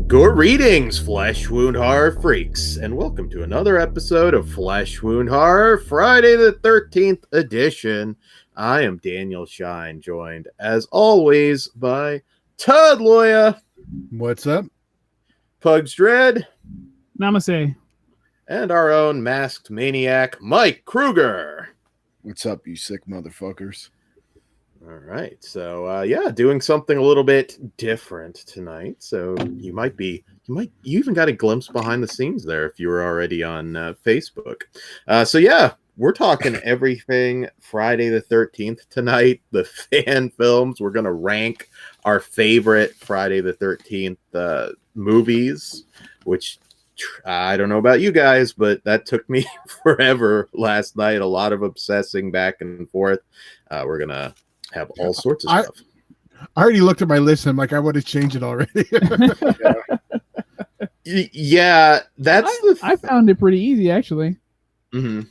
Greetings, Flesh Wound Horror freaks, and welcome to another episode of Flesh Wound Horror, Friday the 13th edition. I am Daniel Shine, joined, as always, by Todd Loya. What's up? Pugs Dread. Namaste. And our own masked maniac, Mike Kruger. What's up, you sick motherfuckers? All right, so doing something a little bit different tonight. So you even got a glimpse behind the scenes there if you were already on Facebook. We're talking everything Friday the 13th tonight. The fan films. We're gonna rank our favorite Friday the 13th movies, which I don't know about you guys, but that took me forever last night. A lot of obsessing back and forth. We're gonna have all sorts of stuff. I already looked at my list and I'm like, I want to change it already. I found it pretty easy, actually. Mm-hmm.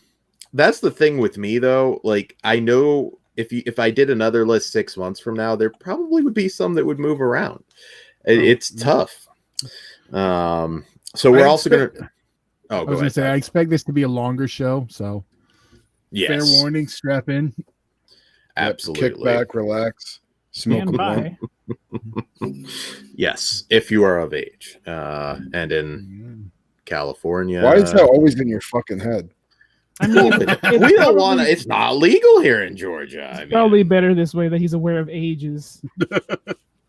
That's the thing with me, though. Like, I know if I did another list 6 months from now, there probably would be some that would move around. It's tough. So we're also going to... I was going to say, I expect this to be a longer show, so yes. Fair warning, strap in. Absolutely. Kick back, relax, smoke a blunt. Yes, if you are of age. And in California. Why is that always in your fucking head? I mean, we don't want to. It's not legal here in Georgia. It's probably better this way that he's aware of ages.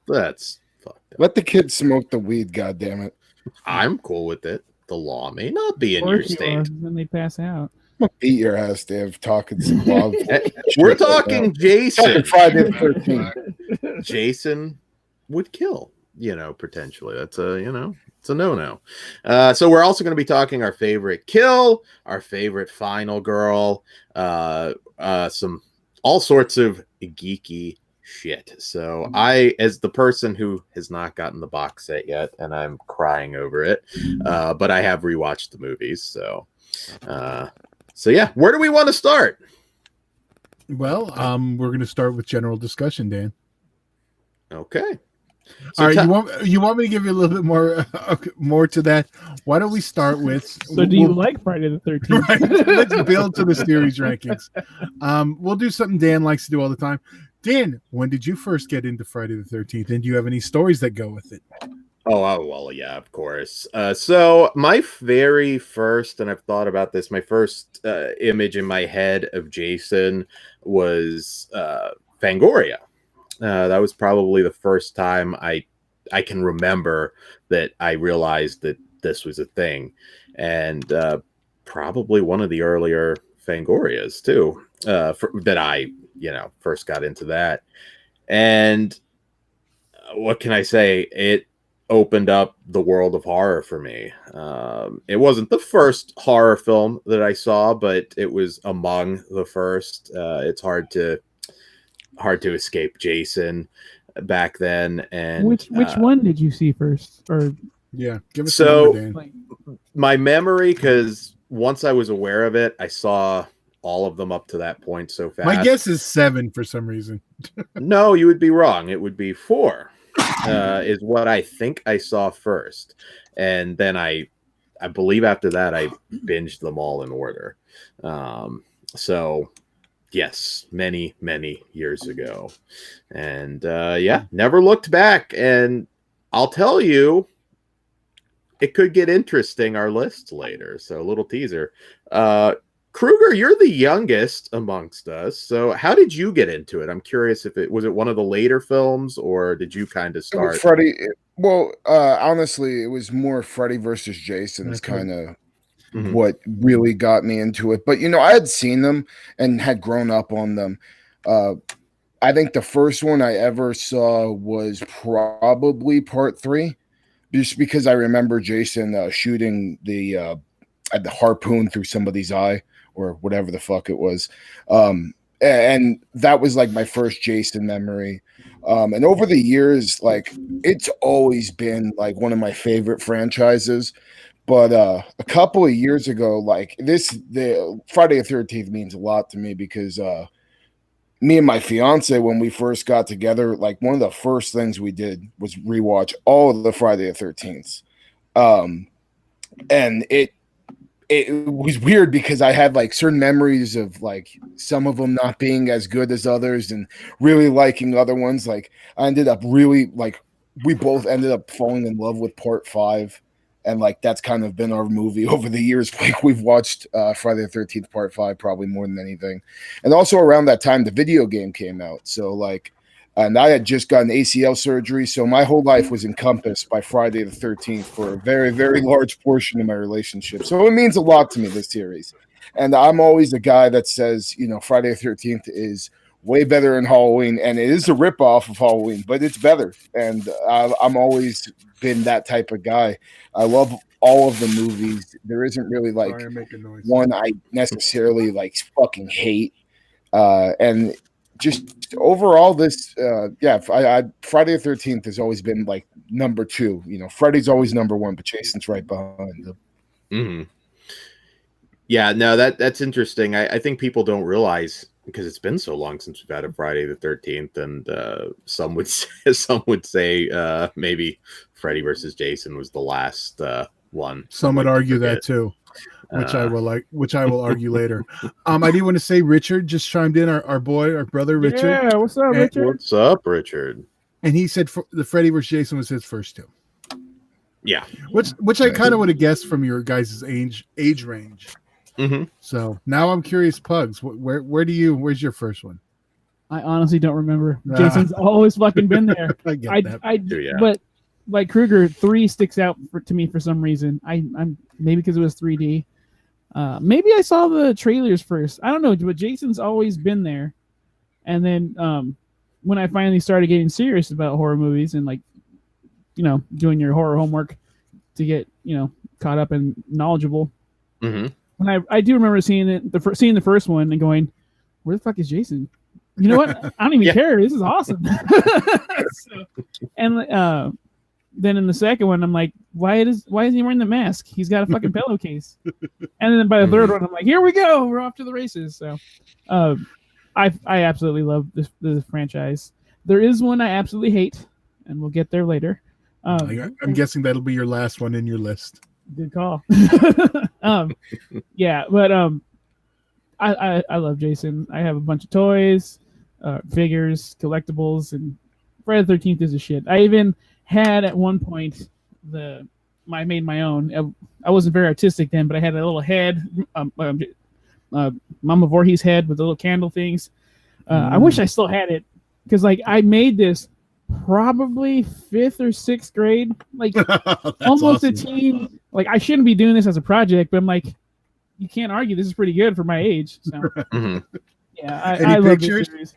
That's fucked up. Let the kids smoke the weed, goddammit. I'm cool with it. The law may not be in your state. Then they pass out. Beat your ass, Dave. Talking some love. We're talking Jason. Friday the 13th. Jason would kill, potentially. That's it's a no-no. So we're also going to be talking our favorite kill, our favorite final girl, some all sorts of geeky shit. So I, as the person who has not gotten the box set yet, and I'm crying over it, but I have rewatched the movies, so where do we want to start? Well, we're going to start with general discussion, Dan. Okay. So all right, you want me to give you a little bit more to that? Why don't we start with? So, do you like Friday the 13th? Right, let's build to the series rankings. We'll do something Dan likes to do all the time. Dan, when did you first get into Friday the 13th, and do you have any stories that go with it? Oh, well, yeah, of course. So my very first, and I've thought about this, my first image in my head of Jason was Fangoria. That was probably the first time I can remember that I realized that this was a thing. And probably one of the earlier Fangorias, too, that I, first got into that. And what can I say? It opened up the world of horror for me. It wasn't the first horror film that I saw, but it was among the first. It's hard to escape Jason back then. And which one did you see first? Or give us a number, Dan. My memory, because once I was aware of it, I saw all of them up to that point so fast. My guess is 7 for some reason. No, you would be wrong. It would be 4. Is what I think I saw first, and then I believe after that I binged them all in order. So yes, many years ago, and never looked back. And I'll tell you, it could get interesting. Our list later, so a little teaser. Kruger, you're the youngest amongst us, so how did you get into it? I'm curious if it was one of the later films, or did you kind of start? Freddy. Well, honestly, it was more Freddy versus Jason. It's kind of what really got me into it. But I had seen them and had grown up on them. I think the first one I ever saw was probably part 3, just because I remember Jason shooting the harpoon through somebody's eye, or whatever the fuck it was. And that was like my first Jason memory. And over the years, like, it's always been like one of my favorite franchises. But a couple of years ago, like the Friday the 13th means a lot to me because me and my fiance, when we first got together, like one of the first things we did was rewatch all of the Friday the 13th. And it was weird because I had like certain memories of like some of them not being as good as others and really liking other ones. Like I ended up really like we both ended up falling in love with part 5. And like that's kind of been our movie over the years. Like we've watched Friday the 13th part 5 probably more than anything. And also around that time the video game came out. So like and I had just gotten ACL surgery, so my whole life was encompassed by Friday the 13th for a very, very large portion of my relationship. So it means a lot to me, this series. And I'm always the guy that says, you know, Friday the 13th is way better than Halloween, and it is a ripoff of Halloween, but it's better. And I'm always been that type of guy. I love all of the movies. There isn't really like one I necessarily like fucking hate. And just overall, this Friday the 13th has always been like number 2. You know, Freddy's always number 1, but Jason's right behind him. Mm-hmm. Yeah, no, that's interesting. I think people don't realize because it's been so long since we've had a Friday the 13th, and some would say maybe Freddy versus Jason was the last one. Some would argue that too. Which I will argue later. I do want to say Richard just chimed in, our brother Richard. Yeah, what's up, Richard? What's up, Richard? And he said the Freddy vs. Jason was his first 2. Yeah, which I kind of would have guessed from your guys' age range. Mm-hmm. So now I'm curious, Pugs. Where's your first one? I honestly don't remember. Jason's always fucking been there. I get that. Yeah. But like Krueger, 3 sticks out to me for some reason. I'm maybe because it was 3D. Maybe I saw the trailers first. I don't know, but Jason's always been there. And then when I finally started getting serious about horror movies and like, you know, doing your horror homework to get, you know, caught up and knowledgeable. Mm-hmm. And I do remember seeing the first one and going, where the fuck is Jason? You know what? I don't even care. This is awesome. Then in the second one, I'm like, why isn't he wearing the mask? He's got a fucking pillowcase. And then by the third one, I'm like, here we go. We're off to the races. So I absolutely love this franchise. There is one I absolutely hate, and we'll get there later. I'm guessing that'll be your last one in your list. Good call. Yeah, but I love Jason. I have a bunch of toys, figures, collectibles, and Friday the 13th is a shit. I even had at one point I made my own. I wasn't very artistic then, but I had a little head, Mama Voorhees head with the little candle things. I wish I still had it because like I made this probably 5th or 6th grade, like almost awesome. A teen. Like I shouldn't be doing this as a project, but I'm like, you can't argue this is pretty good for my age. So yeah, I love this series.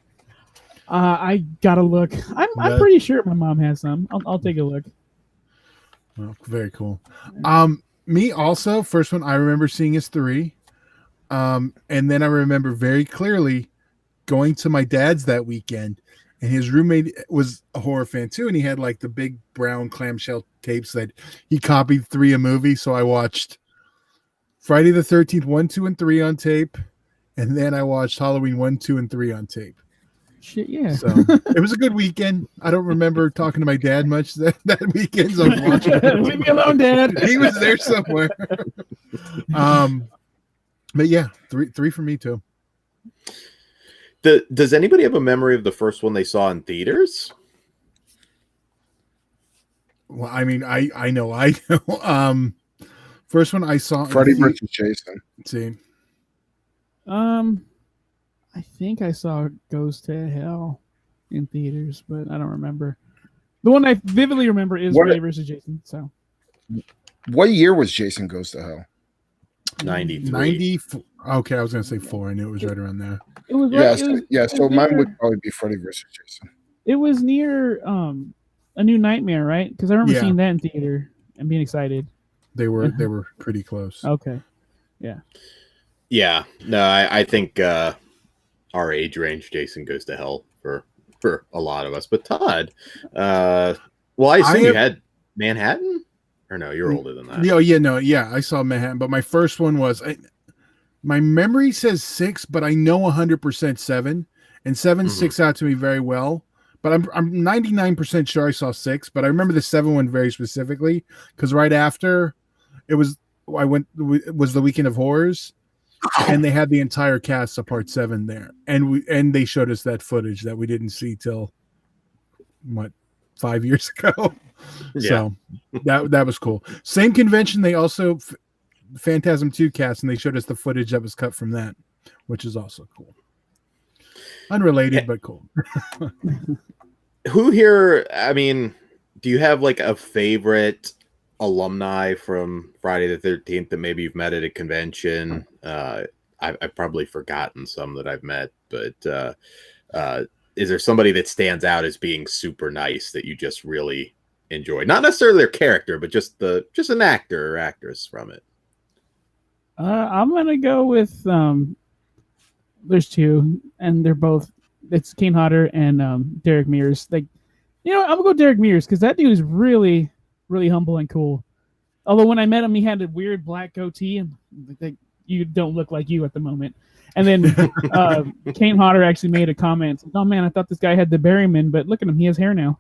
I gotta look. I'm pretty sure my mom has some. I'll take a look. Well, very cool. Me also, first one I remember seeing is 3. And then I remember very clearly going to my dad's that weekend, and his roommate was a horror fan too, and he had like the big brown clamshell tapes that he copied 3 a movie. So I watched Friday the 13th 1, 2, and 3 on tape, and then I watched Halloween 1, 2, and 3 on tape. Shit, yeah. So it was a good weekend. I don't remember talking to my dad much that weekend. So I was watching. Leave me alone, Dad. He was there somewhere. But yeah, three for me too. Does anybody have a memory of the first one they saw in theaters? Well, I mean, I know. First one I saw Freddy versus Jason. Let's see. I think I saw Goes to Hell in theaters, but I don't remember. The one I vividly remember is Freddy versus Jason. So, what year was Jason Goes to Hell? 93. 94. Okay, I was gonna say 4. I knew it was right around there. It was. So mine would probably be Freddy versus Jason. It was near A New Nightmare, right? Because I remember seeing that in theater and being excited. They were pretty close. Okay. Yeah. Yeah. No, I think our age range, Jason Goes to Hell for a lot of us. But Todd, well, I assume you had Manhattan? Or no, you're older than that. Yeah, I saw Manhattan, but my first one was my memory says 6, but I know 100% 7, and 7 sticks out to me very well. But I'm 99% sure I saw 6, but I remember the 7 one very specifically because right after it was the Weekend of Horrors, and they had the entire cast of Part 7 there, and they showed us that footage that we didn't see till 5 years ago. Yeah. So that was cool. Same convention, they also Phantasm 2 cast, and they showed us the footage that was cut from that, which is also cool. Unrelated, but cool. Who here, I mean, do you have like a favorite alumni from Friday the 13th that maybe you've met at a convention? I've probably forgotten some that I've met, but is there somebody that stands out as being super nice that you just really enjoy? Not necessarily their character, but just an actor or actress from it. I'm gonna go with there's 2, and they're both. It's Kane Hodder and Derek Mears. Like, I'm gonna go Derek Mears because that dude is really, really humble and cool. Although when I met him, he had a weird black goatee, and like, you don't look like you at the moment. And then Kane Hodder actually made a comment. Oh man, I thought this guy had the Berryman, but look at him, he has hair now.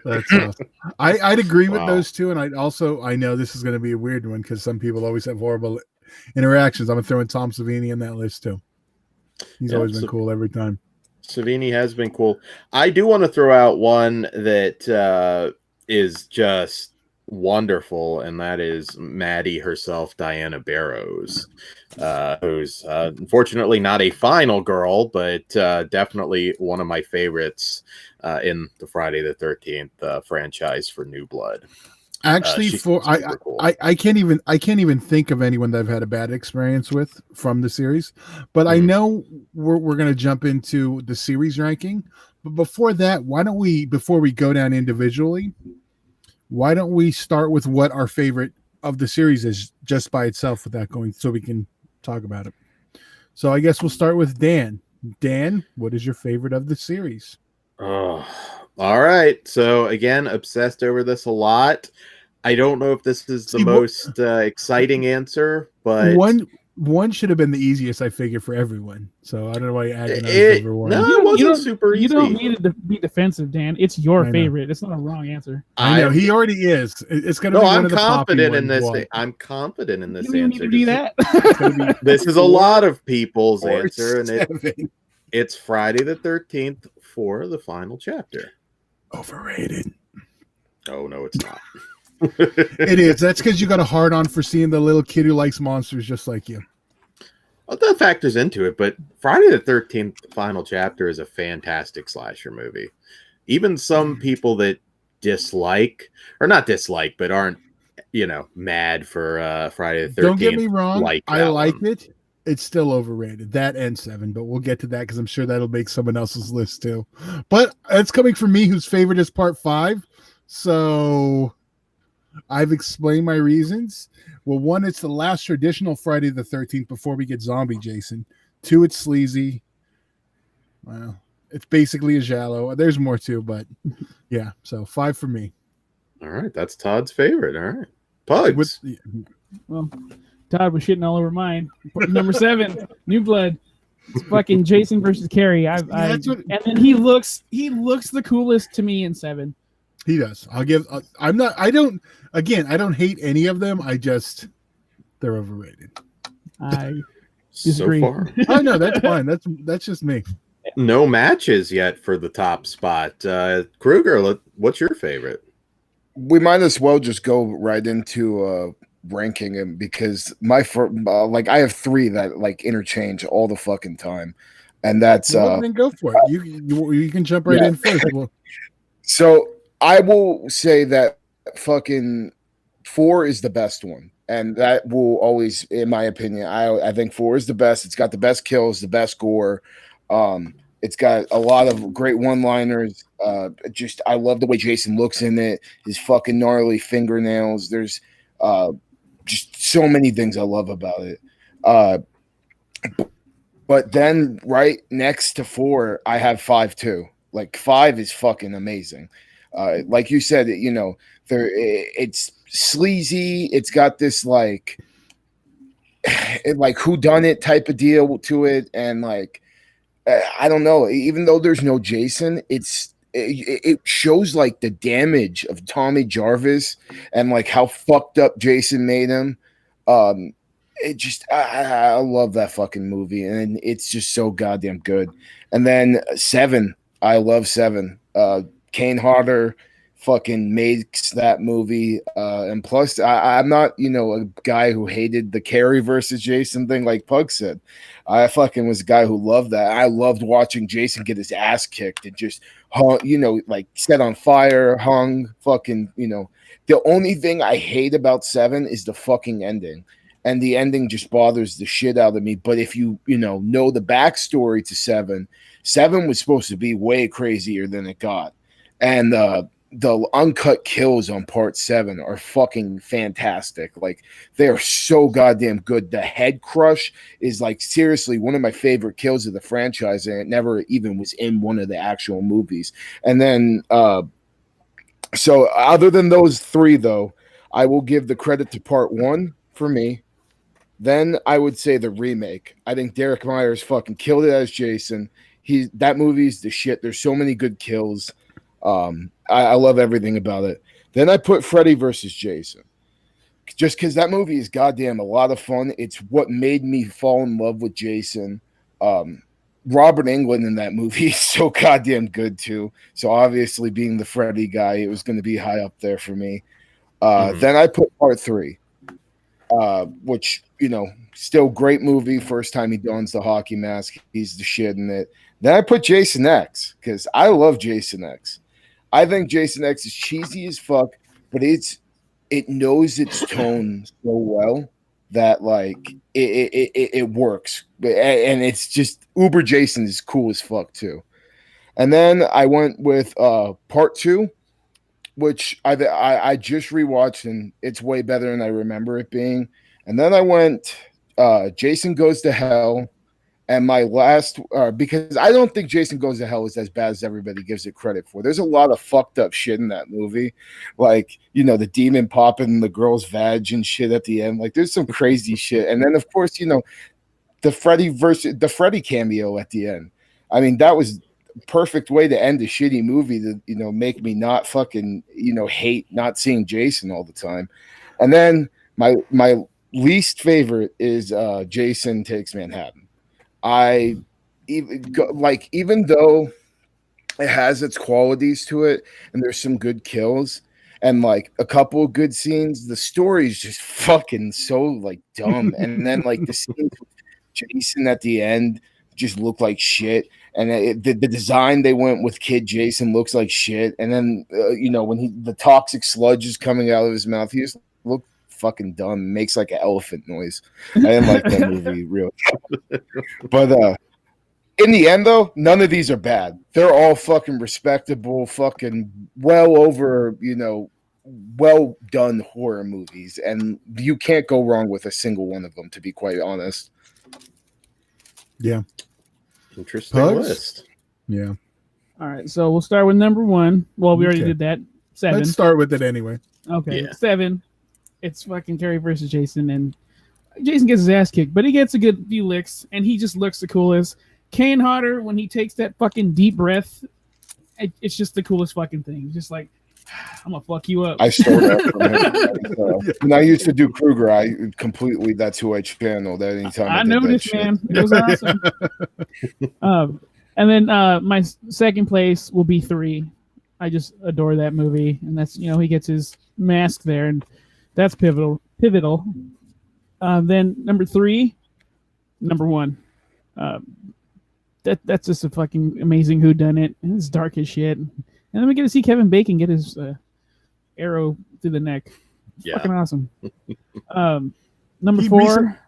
That's awesome. I'd agree with those 2, and I know this is going to be a weird one because some people always have horrible interactions. I'm going to throw in Tom Savini in that list too. He's always been cool every time. Savini has been cool. I do want to throw out one that is just wonderful, and that is Maddie herself, Diana Barrows, who's unfortunately not a final girl, but definitely one of my favorites in the Friday the 13th franchise for New Blood. Actually, cool. I can't even think of anyone that I've had a bad experience with from the series, but I know we're going to jump into the series ranking. But before that, before we go down individually, why don't we start with what our favorite of the series is just by itself without going, so we can talk about it. So I guess we'll start with Dan. Dan, what is your favorite of the series? Oh, all right. So again, obsessed over this a lot. I don't know if this is the most exciting answer, but one should have been the easiest, I figure, for everyone. So I don't know why you agonized over one. No, it wasn't super easy. You don't need to be defensive, Dan. It's your favorite. It's not a wrong answer. I know he already is. It's going to be one of the confident in this. I'm confident in this answer. You need to do that. This is a lot of people's answer, and it's Friday the 13th for the final chapter. Overrated. Oh no, it's not. It is. That's because you got a hard on for seeing the little kid who likes monsters just like you. Well, that factors into it, but Friday the 13th final chapter is a fantastic slasher movie. Even some people that dislike, or not dislike, but aren't, mad for Friday the 13th. Don't get me wrong. I like it. It's still overrated. That and 7, but we'll get to that because I'm sure that'll make someone else's list too. But it's coming from me, whose favorite is Part 5. So I've explained my reasons. Well, 1, it's the last traditional Friday the 13th before we get zombie Jason. 2, it's sleazy. Well, it's basically a giallo. There's more too, but yeah. So 5 for me. All right, that's Todd's favorite. All right, Pugs. Well, Todd was shitting all over mine. Number 7, New Blood. It's fucking Jason versus Carrie. And then he looks the coolest to me in 7. He does. I don't hate any of them. They're overrated. I disagree. So far. Oh no, that's fine. That's just me. No matches yet for the top spot. Kruger, what's your favorite? We might as well just go right into ranking him because I have 3 that interchange all the fucking time, and that's then go for it. You can jump right in first. So I will say that fucking 4 is the best one, and that will always, in my opinion, I think 4 is the best. It's got the best kills, the best gore. It's got a lot of great one-liners. I love the way Jason looks in it. His fucking gnarly fingernails. There's just so many things I love about it. But then right next to 4, I have 5 too. 5 is fucking amazing. Like you said, it's sleazy. It's got this like who done it type of deal to it, and like I don't know. Even though there's no Jason, it shows like the damage of Tommy Jarvis and like how fucked up Jason made him. It just I love that fucking movie, and it's just so goddamn good. And then Seven, I love Seven. Kane Hodder fucking makes that movie, and plus I'm not a guy who hated the Carrie versus Jason thing like Pug said. I fucking was a guy who loved that. I loved watching Jason get his ass kicked and just hung, like set on fire, hung, fucking. The only thing I hate about Seven is the fucking ending. And the ending just bothers the shit out of me. But if you know the backstory to Seven was supposed to be way crazier than it got. And the uncut kills on part 7 are fucking fantastic. Like, they're so goddamn good. The head crush is like seriously one of my favorite kills of the franchise, and it never even was in one of the actual movies. And then so other than those 3 though, I will give the credit to part 1 for me. Then I would say the remake. I think Derek Myers fucking killed it as Jason. That movie's the shit. There's so many good kills. I love everything about it. Then I put Freddy versus Jason. Just because that movie is goddamn a lot of fun. It's what made me fall in love with Jason. Robert Englund in that movie is so goddamn good too. So obviously being the Freddy guy, it was going to be high up there for me. Then I put part 3. Which, still great movie. First time he dons the hockey mask, he's the shit in it. Then I put Jason X because I love Jason X. I think Jason X is cheesy as fuck, but it knows its tone so well that like it works, and it's just Uber Jason is cool as fuck too. And then I went with part 2, which I just rewatched, and it's way better than I remember it being. And then I went Jason Goes to Hell, and my last because I don't think Jason Goes to Hell is as bad as everybody gives it credit for. There's a lot of fucked up shit in that movie, like the demon popping the girl's vag and shit at the end. Like, there's some crazy shit. And then of course the Freddy cameo at the end. I mean, that was perfect way to end a shitty movie to make me not fucking hate not seeing Jason all the time. And then my least favorite is Jason Takes Manhattan. Even though it has its qualities to it and there's some good kills and like a couple of good scenes, the story is just fucking so like dumb. And then like the scenes with Jason at the end just look like shit. And the design they went with Kid Jason looks like shit. And then when the toxic sludge is coming out of his mouth, he just looks fucking dumb. It makes like an elephant noise. I didn't like that movie really. But in the end though, none of these are bad. They're all fucking respectable, fucking well over, well done horror movies. And you can't go wrong with a single one of them, to be quite honest. Yeah. Interesting list. Yeah. All right, so we'll start with number 1. Well, we already did that. 7. Let's start with it anyway. Okay, Yeah. 7. It's fucking Carrie versus Jason, and Jason gets his ass kicked, but he gets a good few licks, and he just looks the coolest. Kane Hodder, when he takes that fucking deep breath, it's just the coolest fucking thing. Just like, I'm gonna fuck you up. I stole that from him. When I used to do Kruger, that's who I channeled at any time. I noticed, man. It was awesome. And then my second place will be 3. I just adore that movie, and that's he gets his mask there, and that's pivotal. Then number 3, number 1. That's just a fucking amazing whodunit. It's dark as shit. And then we get to see Kevin Bacon get his arrow through the neck. It's fucking awesome. Number 4.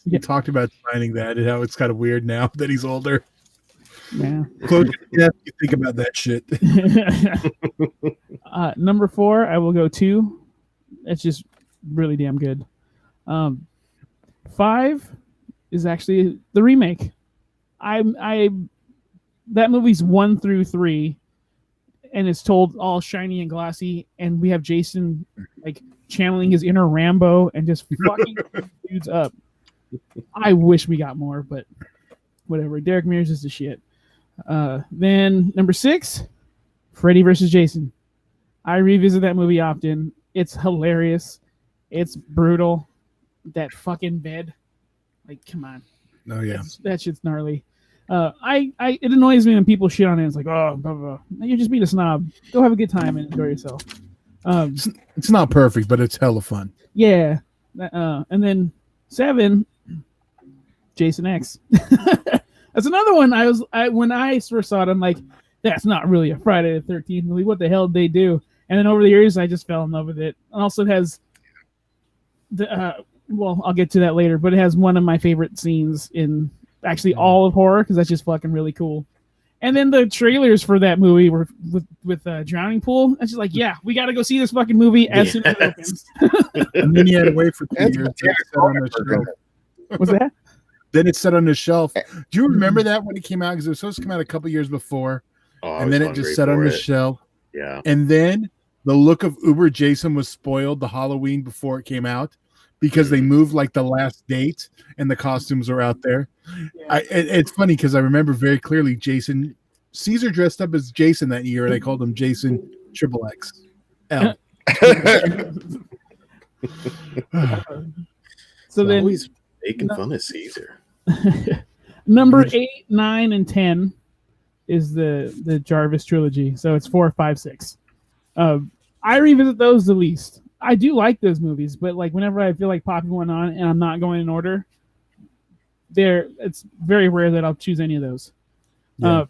We talked about signing that and how it's kind of weird now that he's older. Yeah. Close your you think about that shit. Number 4, I will go 2. It's just really damn good. 5 is actually the remake. That movie's 1 through 3, and it's told all shiny and glossy, and we have Jason like channeling his inner Rambo and just fucking dudes up. I wish we got more, but whatever. Derek Mears is the shit. Then number 6, Freddy versus Jason. I revisit that movie often. It's hilarious. It's brutal. That fucking bed. Like, come on. Oh yeah, that shit's gnarly. It annoys me when people shit on it. It's like, oh, blah, blah, blah. You're just being a snob. Go have a good time and enjoy yourself. It's not perfect, but it's hella fun. Yeah. And then 7, Jason X. That's another one. When I first saw it, I'm like, that's not really a Friday the 13th movie. What the hell did they do? And then over the years, I just fell in love with it. And also, it has well, I'll get to that later, but it has one of my favorite scenes in actually all of horror because that's just fucking really cool. And then the trailers for that movie were with Drowning Pool. That's just like, yeah, we got to go see this fucking movie as soon as it opens. And then you had to wait for 2 years. What's that? Then it's set on the shelf. Do you remember that when it came out? Because it was supposed to come out a couple years before, and then it just set on the shelf. Yeah. And then the look of Uber Jason was spoiled the Halloween before it came out because they moved like the last date and the costumes are out there. Yeah. It's funny because I remember very clearly Caesar dressed up as Jason that year, and I called him Jason XXL. So then always making fun of Caesar. Number 8, 9, and 10 is the Jarvis trilogy. So it's 4, 5, 6. I revisit those the least. I do like those movies, but like whenever I feel like popping one on and I'm not going in order, it's very rare that I'll choose any of those. Yeah.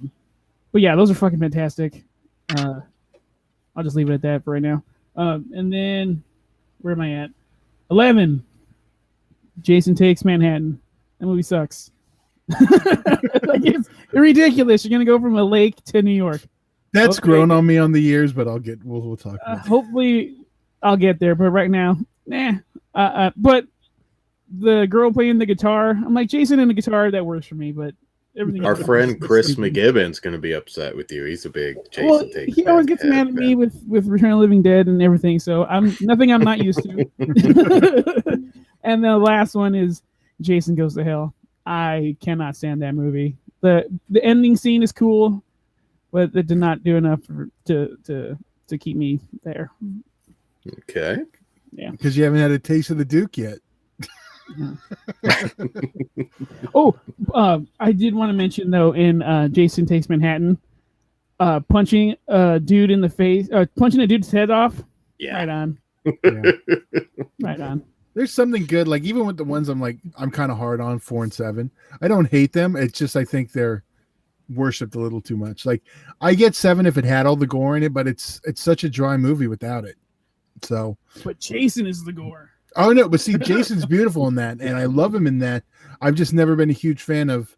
But yeah, those are fucking fantastic. I'll just leave it at that for right now. And then where am I at? 11. Jason Takes Manhattan. That movie sucks. Like it's ridiculous. You're gonna go from a lake to New York. That's grown on me on the years, but we'll talk about it. Hopefully I'll get there, but right now, nah. But the girl playing the guitar, I'm like, Jason and the guitar, that works for me, but everything. Our friend Chris McGibbon's going to be upset with you. He's a big Jason Takes. He always gets mad at me with Return of the Living Dead and everything, so I'm not used to. And the last one is Jason Goes to Hell. I cannot stand that movie. The ending scene is cool, but it did not do enough to keep me there. Okay. Yeah. Because you haven't had a taste of the Duke yet. I did want to mention though in Jason Takes Manhattan, punching a dude in the face, punching a dude's head off. Yeah. Right on. Yeah. Right on. There's something good, like even with the ones I'm kind of hard on 4 and 7. I don't hate them. It's just I think they're worshipped a little too much. Like I get 7 if it had all the gore in it, but it's such a dry movie without it. So, but Jason is the gore. Oh no, but see, Jason's beautiful in that, and I love him in that. I've just never been a huge fan of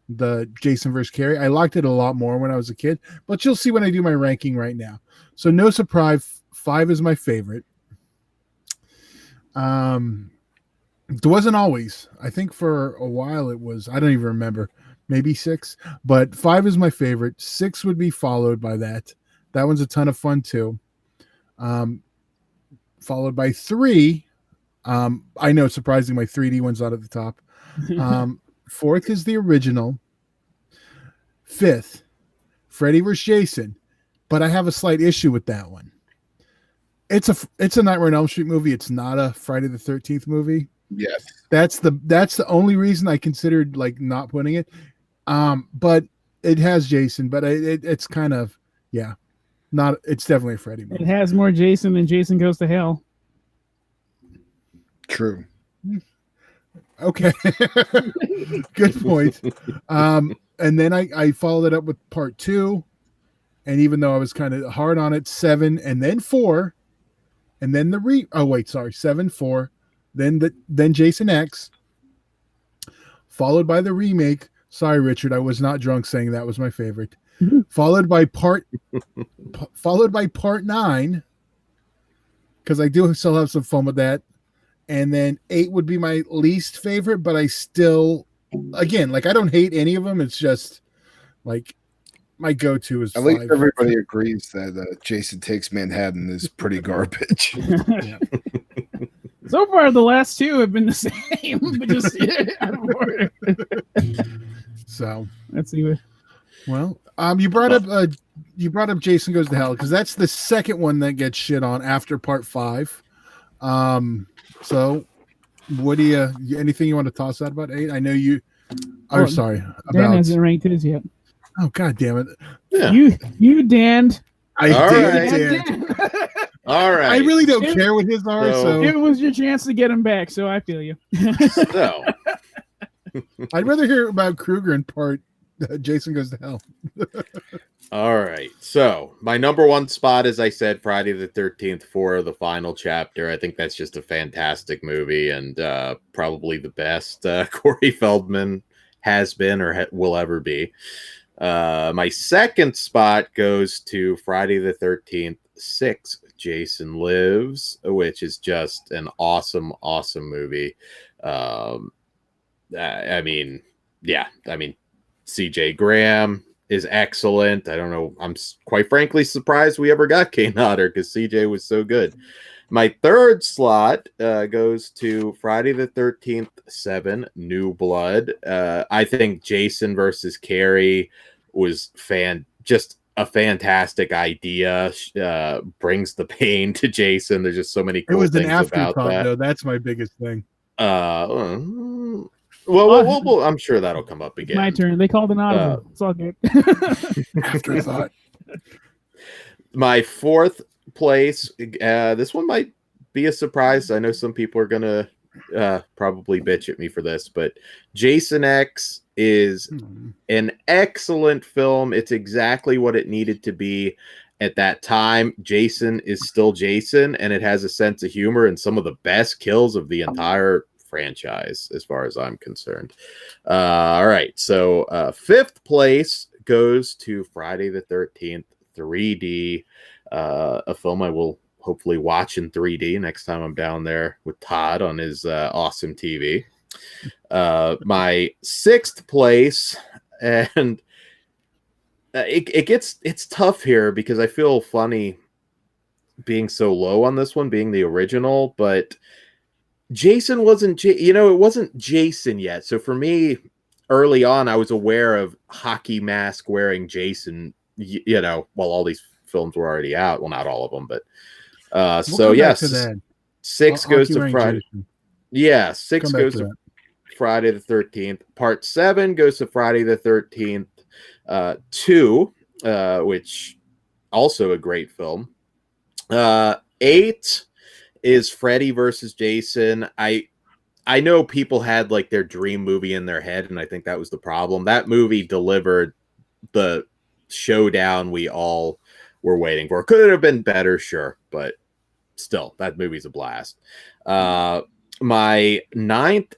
the Jason vs. Carrie. I liked it a lot more when I was a kid, but you'll see when I do my ranking right now. So no surprise, 5 is my favorite. It wasn't always. I think for a while it was. I don't even remember. Maybe 6, but 5 is my favorite. 6 would be followed by that. That one's a ton of fun too. Followed by 3. I know, surprising, my 3D one's not at the top. 4th is the original. 5th, Freddy vs. Jason, but I have a slight issue with that one. It's a Nightmare on Elm Street movie. It's not a Friday the 13th movie. Yes, that's the only reason I considered like not putting it. But it has Jason, but it's kind of not. It's definitely a Freddy movie. It has more Jason than Jason Goes to Hell. True. Okay. Good point. And then I followed it up with part 2. And even though I was kind of hard on it, 7 and then 4. And then 7, 4. Then Jason X. Followed by the remake. Sorry, Richard, I was not drunk saying that was my favorite. Followed by part 9. Because I do still have some fun with that. And then 8 would be my least favorite, but I still, again, like I don't hate any of them. It's just like my go-to is 5. At least everybody agrees that Jason Takes Manhattan is pretty garbage. So far, the last two have been the same, but just out of order. So let's see what. Well, you brought up Jason Goes to Hell because that's the second one that gets shit on after part 5. So what do you anything you want to toss out about 8? I know you. Oh, sorry. Dan hasn't ranked his yet. Oh, God damn it! Yeah. You Dan. I did. Dan. All right. I really don't care what his are. So it was your chance to get him back. So I feel you. So I'd rather hear about Krueger in part Jason Goes to Hell. All right. So my number 1 spot, as I said, Friday the 13th for the final chapter. I think that's just a fantastic movie and probably the best Corey Feldman has been or will ever be. My second spot goes to Friday the 13th, 6, Jason Lives, which is just an awesome movie. I mean, CJ Graham is excellent. I don't know. I'm quite frankly surprised we ever got Kane Hodder because CJ was so good. My third slot goes to Friday the 13th, 7, New Blood. I think Jason versus Carrie was just a fantastic idea. Brings the pain to Jason. There's just so many cool things about that. Though. That's my biggest thing. Well, I'm sure that'll come up again. My turn. They called an audible. It's all good. Afterthought. My fourth place. This one might be a surprise. I know some people are gonna probably bitch at me for this, but Jason X is an excellent film. It's exactly what it needed to be at that time. Jason is still Jason, and it has a sense of humor and some of the best kills of the entire franchise as far as I'm concerned. All right, so fifth place goes to Friday the 13th 3D, a film I will hopefully watch in 3D next time I'm down there with Todd on his awesome TV. My sixth place, and it's tough here because I feel funny being so low on this one, being the original, but Jason wasn't, it wasn't Jason yet. So for me, early on, I was aware of hockey mask wearing Jason, while all these films were already out. Well, not all of them, but yes, 6 goes to Friday. Jason. Yeah, 6 goes to Friday the 13th. Part 7 goes to Friday the 13th. 2, which also a great film. 8 is Freddy versus Jason. I know people had like their dream movie in their head, and I think that was the problem. That movie delivered the showdown we all were waiting for. Could it have been better? Sure, but still, that movie's a blast. My 9th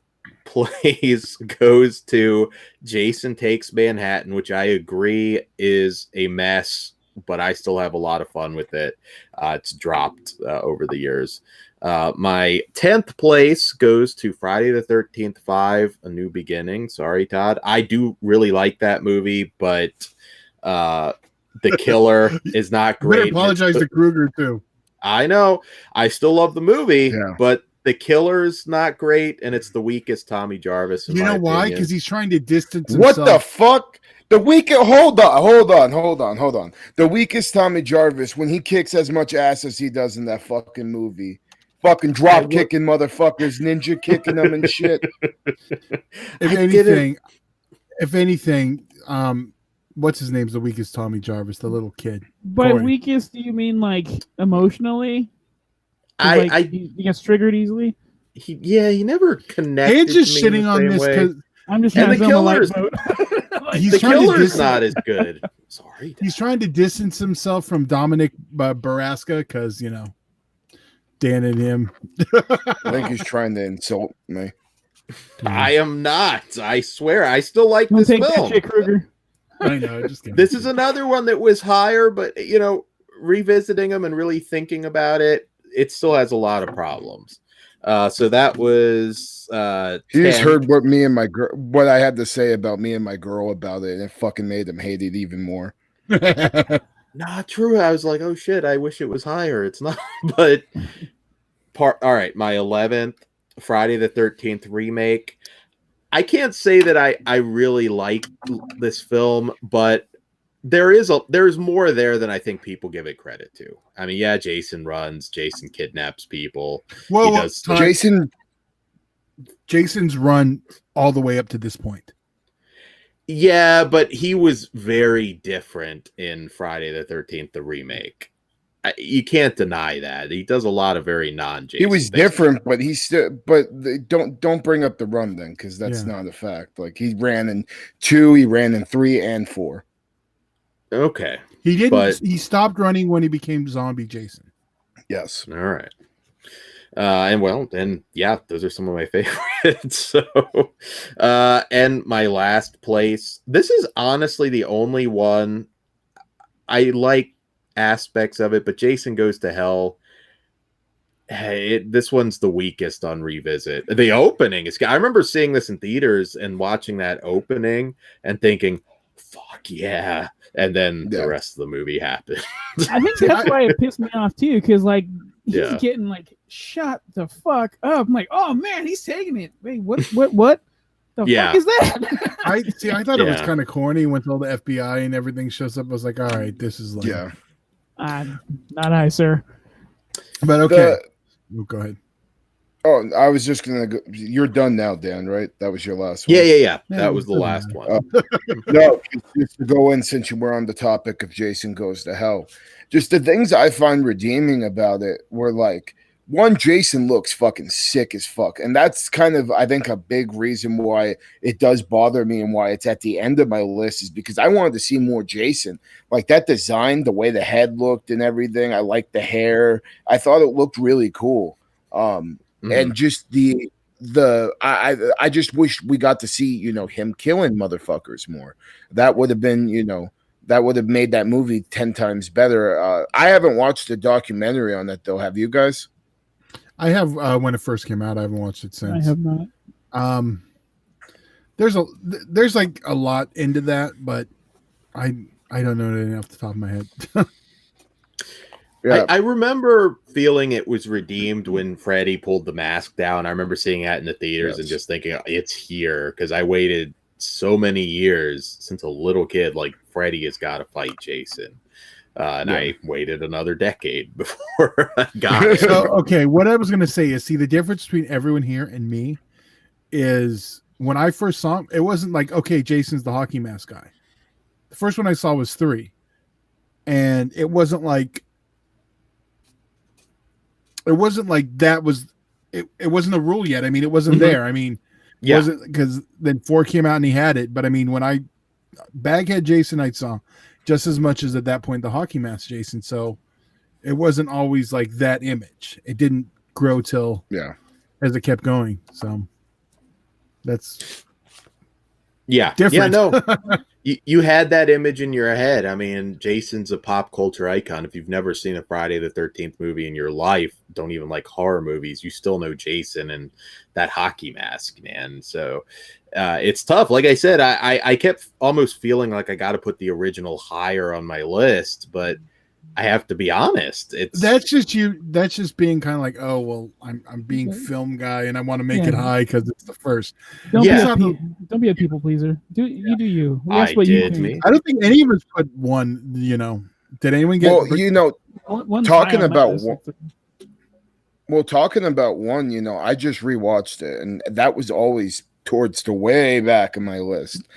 place goes to Jason Takes Manhattan, which I agree is a mess, but I still have a lot of fun with it. It's dropped over the years. My 10th place goes to Friday the 13th 5, A New Beginning. Sorry, Todd. I do really like that movie, but the killer is not great. I apologize to Krueger too. I know. I still love the movie, but the killer's not great, and it's the weakest Tommy Jarvis. You know why? Because he's trying to distance himself. What the fuck? The weakest. Hold on. The weakest Tommy Jarvis when he kicks as much ass as he does in that fucking movie. Fucking drop kicking motherfuckers, ninja kicking them and shit. If anything, what's his name's the weakest Tommy Jarvis, the little kid. By weakest, do you mean like emotionally? He gets triggered easily. He never connected. He's just shitting on this because I'm just trying to killer's the killer's not as good. Sorry, Dad. He's trying to distance himself from Dominic Baraska because Dan and him. I think he's trying to insult me. I am not. I swear, I still like this film. That shit, Krueger. I know. This is another one that was higher, but revisiting them and really thinking about it, it still has a lot of problems. So that was he's heard what I had to say about me and my girl about it, and it fucking made him hate it even more. Not true. I was like, oh shit, I wish it was higher. It's not, but All right, my 11th Friday the 13th remake. I can't say that I really like this film, but there's more there than I think people give it credit to. I mean, yeah, Jason runs, Jason kidnaps people. Well, he does Jason's run all the way up to this point. Yeah, but he was very different in Friday the 13th, the remake. You can't deny that. He does a lot of very non-Jason. He was different, but he's still. But don't bring up the run then, because that's not a fact. Like, he ran in 2, he ran in 3 and 4. Okay, he didn't. But he stopped running when he became Zombie Jason. Yes. All right. And yeah, those are some of my favorites. So, and my last place. This is honestly the only one I like aspects of it, but Jason Goes to Hell. Hey, this one's the weakest on revisit. The opening is. I remember seeing this in theaters and watching that opening and thinking, "Fuck yeah!" And then the rest of the movie happened. I think that's why it pissed me off too, because like he's getting like shut the fuck up. I'm like, oh man, he's taking it. Wait, what? The fuck is that? I thought it was kind of corny until the FBI and everything shows up. I was like, all right, this is like, not I, sir. But okay, go ahead. Oh, I was just gonna go. You're done now, Dan, right? That was your last one. Yeah. That was the last one. No, just to go in, since you were on the topic of Jason Goes to Hell, just the things I find redeeming about it were like, one, Jason looks fucking sick as fuck, and that's kind of, I think, a big reason why it does bother me and why it's at the end of my list, is because I wanted to see more Jason. Like, that design, the way the head looked and everything, I liked the hair. I thought it looked really cool. And just I just wish we got to see, him killing motherfuckers more. That would have been, that would have made that movie 10 times better. I haven't watched the documentary on that though. Have you guys? I have when it first came out. I haven't watched it since. I have not. There's like a lot into that, but I don't know it off the top of my head. Yeah. I remember feeling it was redeemed when Freddy pulled the mask down. I remember seeing that in the theaters and just thinking, it's here, because I waited so many years since a little kid. Like, Freddy has got to fight Jason. And I waited another decade before I got it. So, okay, what I was going to say is, see, the difference between everyone here and me is when I first saw him, it wasn't like, okay, Jason's the hockey mask guy. The first one I saw was 3. And it wasn't like that was it wasn't a rule yet. I mean, it wasn't there. I mean, wasn't, because then 4 came out and he had it. But I mean, when Baghead Jason I saw just as much as at that point the hockey mask Jason. So it wasn't always like that image. It didn't grow till as it kept going. So that's different. Yeah, no. You had that image in your head. I mean, Jason's a pop culture icon. If you've never seen a Friday the 13th movie in your life, don't even like horror movies, you still know Jason and that hockey mask, man. So it's tough. Like I said, I kept almost feeling like I got to put the original higher on my list, but I have to be honest. That's just being kind of like, oh well, I'm being film guy and I want to make it high because it's the first. Don't be a people pleaser. You do you. That's what you do. I don't think any of us put one. Did anyone get? Well, talking about one. Well, talking about one, I just rewatched it, and that was always towards the way back in my list,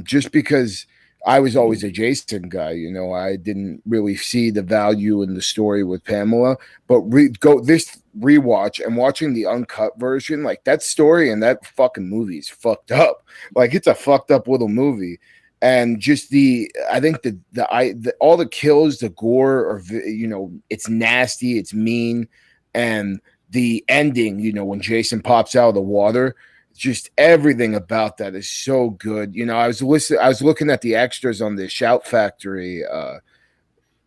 just because I was always a Jason guy. I didn't really see the value in the story with Pamela, but this rewatch and watching the uncut version, like, that story and that fucking movie is fucked up. Like, it's a fucked up little movie. And just I think all the kills, the gore, it's nasty, it's mean. And the ending, when Jason pops out of the water, just everything about that is so good. I was looking at the extras on the Shout Factory,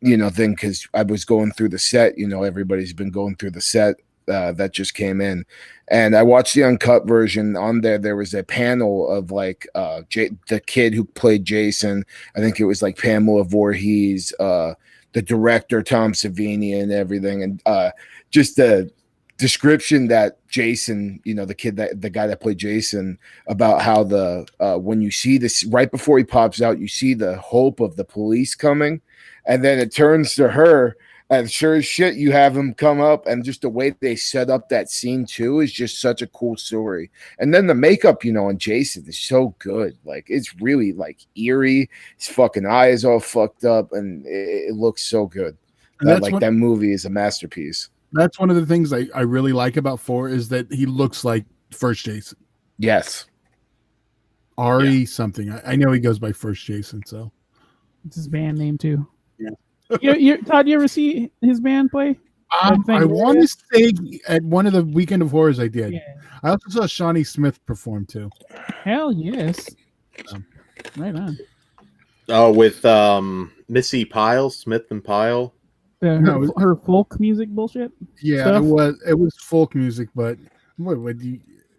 thing, because I was going through the set. Everybody's been going through the set that just came in, and I watched the uncut version. On there was a panel of like the kid who played Jason. I think it was like Pamela Voorhees, the director Tom Savini, and everything, and just description that Jason, the guy that played Jason, about how when you see this right before he pops out, you see the hope of the police coming, and then it turns to her, and sure as shit, you have him come up, and just the way they set up that scene too is just such a cool story. And then the makeup, on Jason is so good. Like, it's really like eerie. His fucking eye is all fucked up, and it looks so good. That movie is a masterpiece. That's one of the things I really like about 4 is that he looks like first Jason. Yes. Ari something. I know he goes by first Jason, so it's his band name too. Yeah. Todd, you ever see his band play? I want to say at one of the Weekend of Horrors I did. Yeah. I also saw Shawnee Smith perform too. Hell yes. Right on. Oh, with Missy Pyle, Smith and Pyle. Her folk music bullshit. Yeah, stuff? It was folk music, but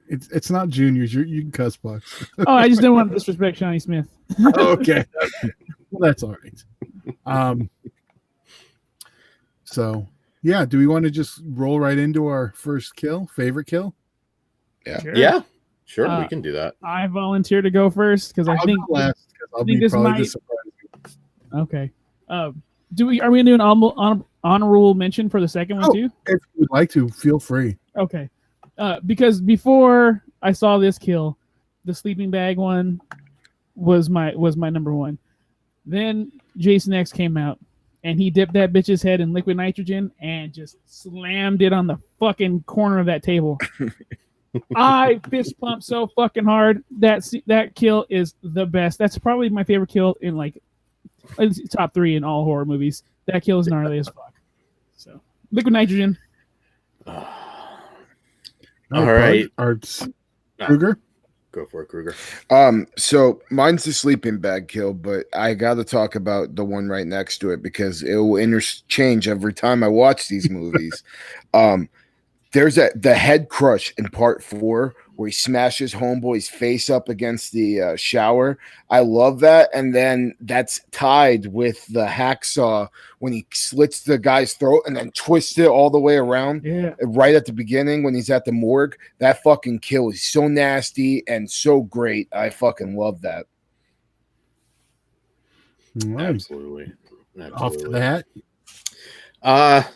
it's not juniors. You can cuss, Bucks. Oh, I just didn't want to disrespect Shawnee Smith. Okay. Well, that's all right. So yeah, do we want to just roll right into our first favorite kill? Yeah. Sure, we can do that. I volunteer to go first because I think this might. Okay. Are we gonna do an honorable mention for the second one too? If you'd like to, feel free. Okay. Because before I saw this kill, the sleeping bag one was my number one. Then Jason X came out, and he dipped that bitch's head in liquid nitrogen and just slammed it on the fucking corner of that table. I fist pumped so fucking hard. That kill is the best. That's probably my favorite kill in top 3 in all horror movies. That kill is gnarly as fuck. So liquid nitrogen. All right. Kruger? Go for it, Kruger. So mine's the sleeping bag kill, but I got to talk about the one right next to it because it will interchange every time I watch these movies. There's the head crush in part 4 where he smashes homeboy's face up against the shower. I love that. And then that's tied with the hacksaw when he slits the guy's throat and then twists it all the way around. Yeah. Right at the beginning when he's at the morgue. That fucking kill is so nasty and so great. I fucking love that. Right. Absolutely. Off to the hat.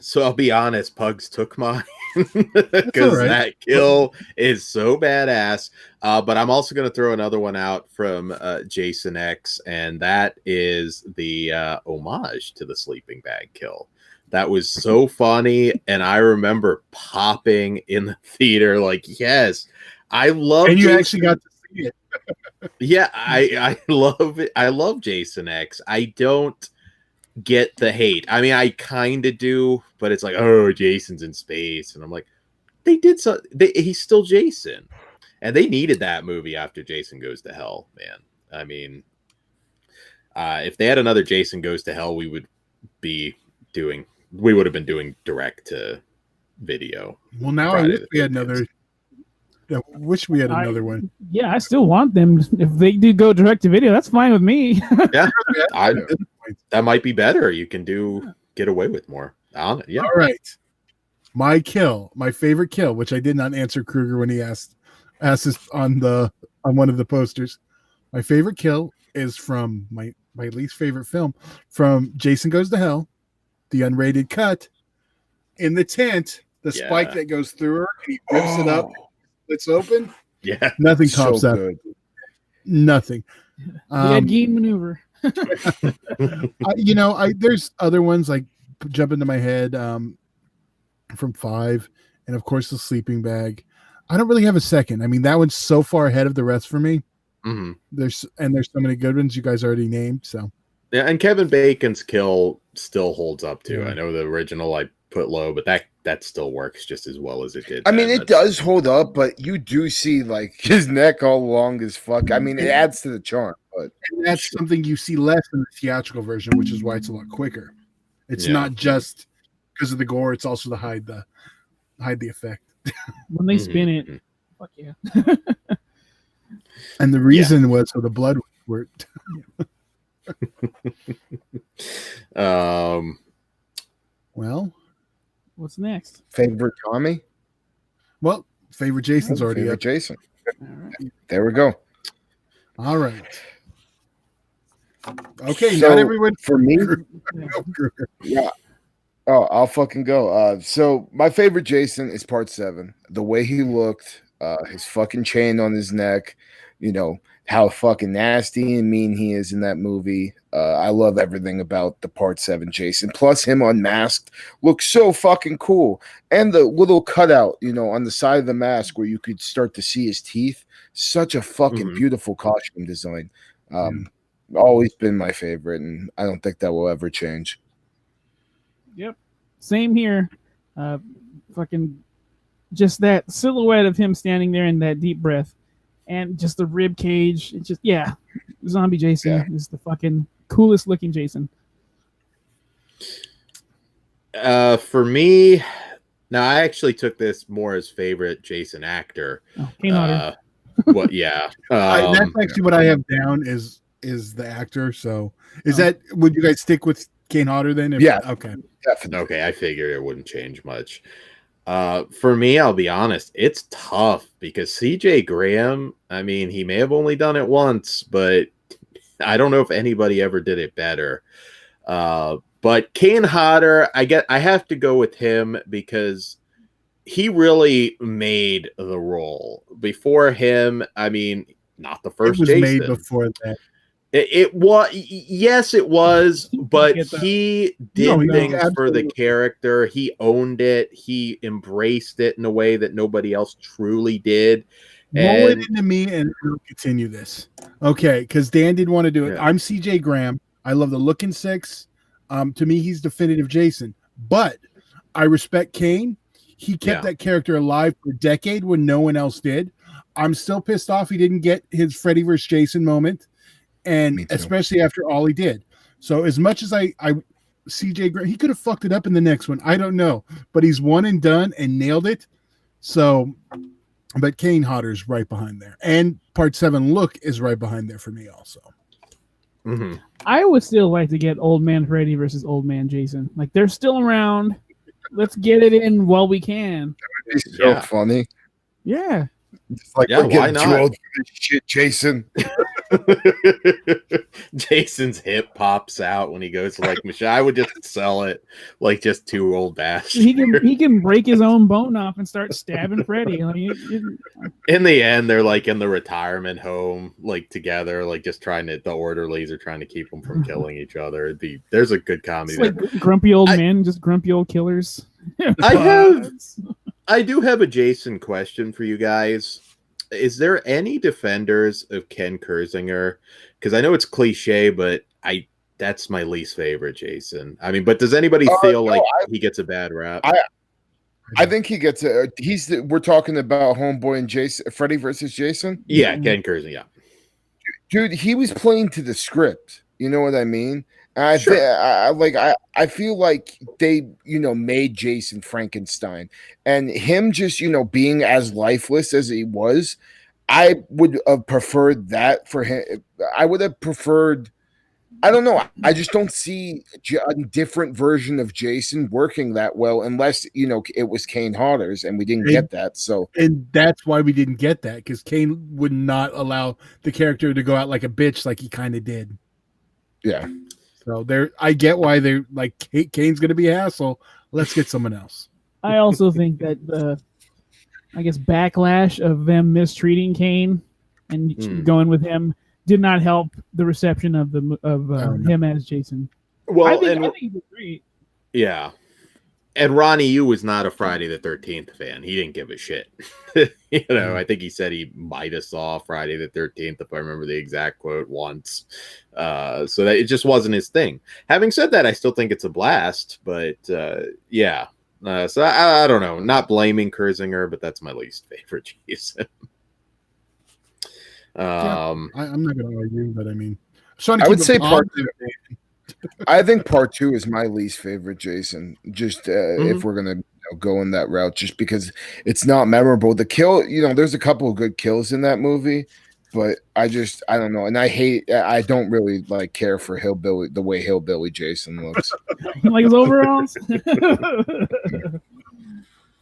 So I'll be honest, Pugs took mine because that kill is so badass. But I'm also going to throw another one out from Jason X, and that is the homage to the sleeping bag kill. That was so funny, and I remember popping in the theater like, yes, I love. And you Jason. actually got to see it. Yeah, I love it. I love Jason X. I don't get the hate. I mean, I kind of do, but it's like, oh, Jason's in space, and I'm like, they did so. He's still Jason, and they needed that movie after Jason Goes to Hell, man. I mean, if they had another Jason Goes to Hell, we would have been doing direct to video. Well, now I wish we had another. I wish we had another one. Yeah, I still want them. If they do go direct to video, that's fine with me. Yeah, that might be better. You can get away with more. Yeah. All right. My favorite kill, which I did not answer Kruger when he asked us on one of the posters. My favorite kill is from my least favorite film, from Jason Goes to Hell, the unrated cut in the tent. The spike that goes through her, and he rips it up. It's open. Yeah, nothing tops that. Good. Nothing. The Ed Gein maneuver. There's other ones like jump into my head from 5, and of course the sleeping bag. I don't really have a second. I mean, that one's so far ahead of the rest for me. Mm-hmm. There's so many good ones you guys already named. So yeah, and Kevin Bacon's kill still holds up too. Yeah. I know the original I put low, but that still works just as well as it did. I mean, it does hold up, but you do see like his neck all long as fuck. I mean, it adds to the charm, but that's something you see less in the theatrical version, which is why it's a lot quicker. It's not just because of the gore; it's also to hide the effect. When they spin it, fuck yeah. And the reason was so the blood worked. Well, what's next? Favorite Tommy? Well, favorite Jason's already Favorite up. Jason. All right. There we go. All right. Okay, So, not everyone for me, Yeah. yeah. Oh, I'll fucking go. So my favorite Jason is part 7. The way he looked, his fucking chain on his neck, how fucking nasty and mean he is in that movie. I love everything about the part 7 Jason. Plus him unmasked looks so fucking cool. And the little cutout, on the side of the mask where you could start to see his teeth. Such a fucking beautiful costume design. Always been my favorite, and I don't think that will ever change. Yep. Same here. Fucking just that silhouette of him standing there in that deep breath and just the rib cage. It's just, yeah. Zombie Jason is the fucking coolest looking Jason. For me, now I actually took this more as favorite Jason actor. Oh, Kane Hodder. Yeah. that's actually what I have down is the actor. So would you guys stick with Kane Hodder then? Yeah. Okay. Definitely. Okay, I figured it wouldn't change much. For me, I'll be honest, it's tough because CJ Graham, I mean, he may have only done it once, but I don't know if anybody ever did it better. But Kane Hodder, I have to go with him because he really made the role. Before him, I mean, not the first It was Jason. made before that. It was, yes, it was, but he did things for the character. He owned it. He embraced it in a way that nobody else truly did. Roll it into me and we'll continue this. Okay, because Dan didn't want to do it. Yeah. I'm CJ Graham. I love the look in 6. To me, he's definitive Jason. But I respect Kane. He kept that character alive for a decade when no one else did. I'm still pissed off he didn't get his Freddy vs. Jason moment. And especially after all he did. So as much as I CJ Graham, he could have fucked it up in the next one. I don't know. But he's one and done and nailed it. So, but Kane Hodder's right behind there. And part 7 look is right behind there for me also. Mm-hmm. I would still like to get Old Man Freddy versus Old Man Jason. Like, they're still around. Let's get it in while we can. It's so funny. Yeah. It's like, we're getting too old for this shit, Jason. Jason's hip pops out when he goes to like Michelle. I would just sell it like just 2 old bastards. He can break his own bone off and start stabbing Freddy. Like, in the end, they're like in the retirement home, like together, like just the orderlies are trying to keep them from killing each other. There's a good comedy. It's like grumpy old men, just grumpy old killers. I do have a Jason question for you guys. Is there any defenders of Ken Kersinger? Because I know it's cliche, but that's my least favorite Jason. I mean, but does anybody feel like he gets a bad rap? I think he gets we're talking about Homeboy and Jason, Freddy versus Jason. Yeah, Ken Kersinger. Yeah, dude, he was playing to the script. You know what I mean? I feel like they, made Jason Frankenstein, and him just, being as lifeless as he was. I would have preferred that for him. I would have preferred. I don't know. I just don't see a different version of Jason working that well, unless it was Kane Hodder's, and we didn't get that. So, and that's why we didn't get that, because Kane would not allow the character to go out like a bitch, like he kind of did. Yeah. So I get why they're like, Kane's going to be a hassle. Let's get someone else. I also think that the, backlash of them mistreating Kane and going with him did not help the reception of him as Jason. Well, I think he was great. Yeah. And Ronnie Yu was not a Friday the 13th fan. He didn't give a shit. I think he said he might have saw Friday the 13th, if I remember the exact quote, once. So that it just wasn't his thing. Having said that, I still think it's a blast. But yeah. So I don't know. Not blaming Kersinger, but that's my least favorite Jason. I'm not going to argue, but I mean, I would say part 2. I think part 2 is my least favorite Jason. Just if we're gonna go in that route, just because it's not memorable. The kill, there's a couple of good kills in that movie, but I don't know, and I don't really care for the way Hillbilly Jason looks. Like his overalls.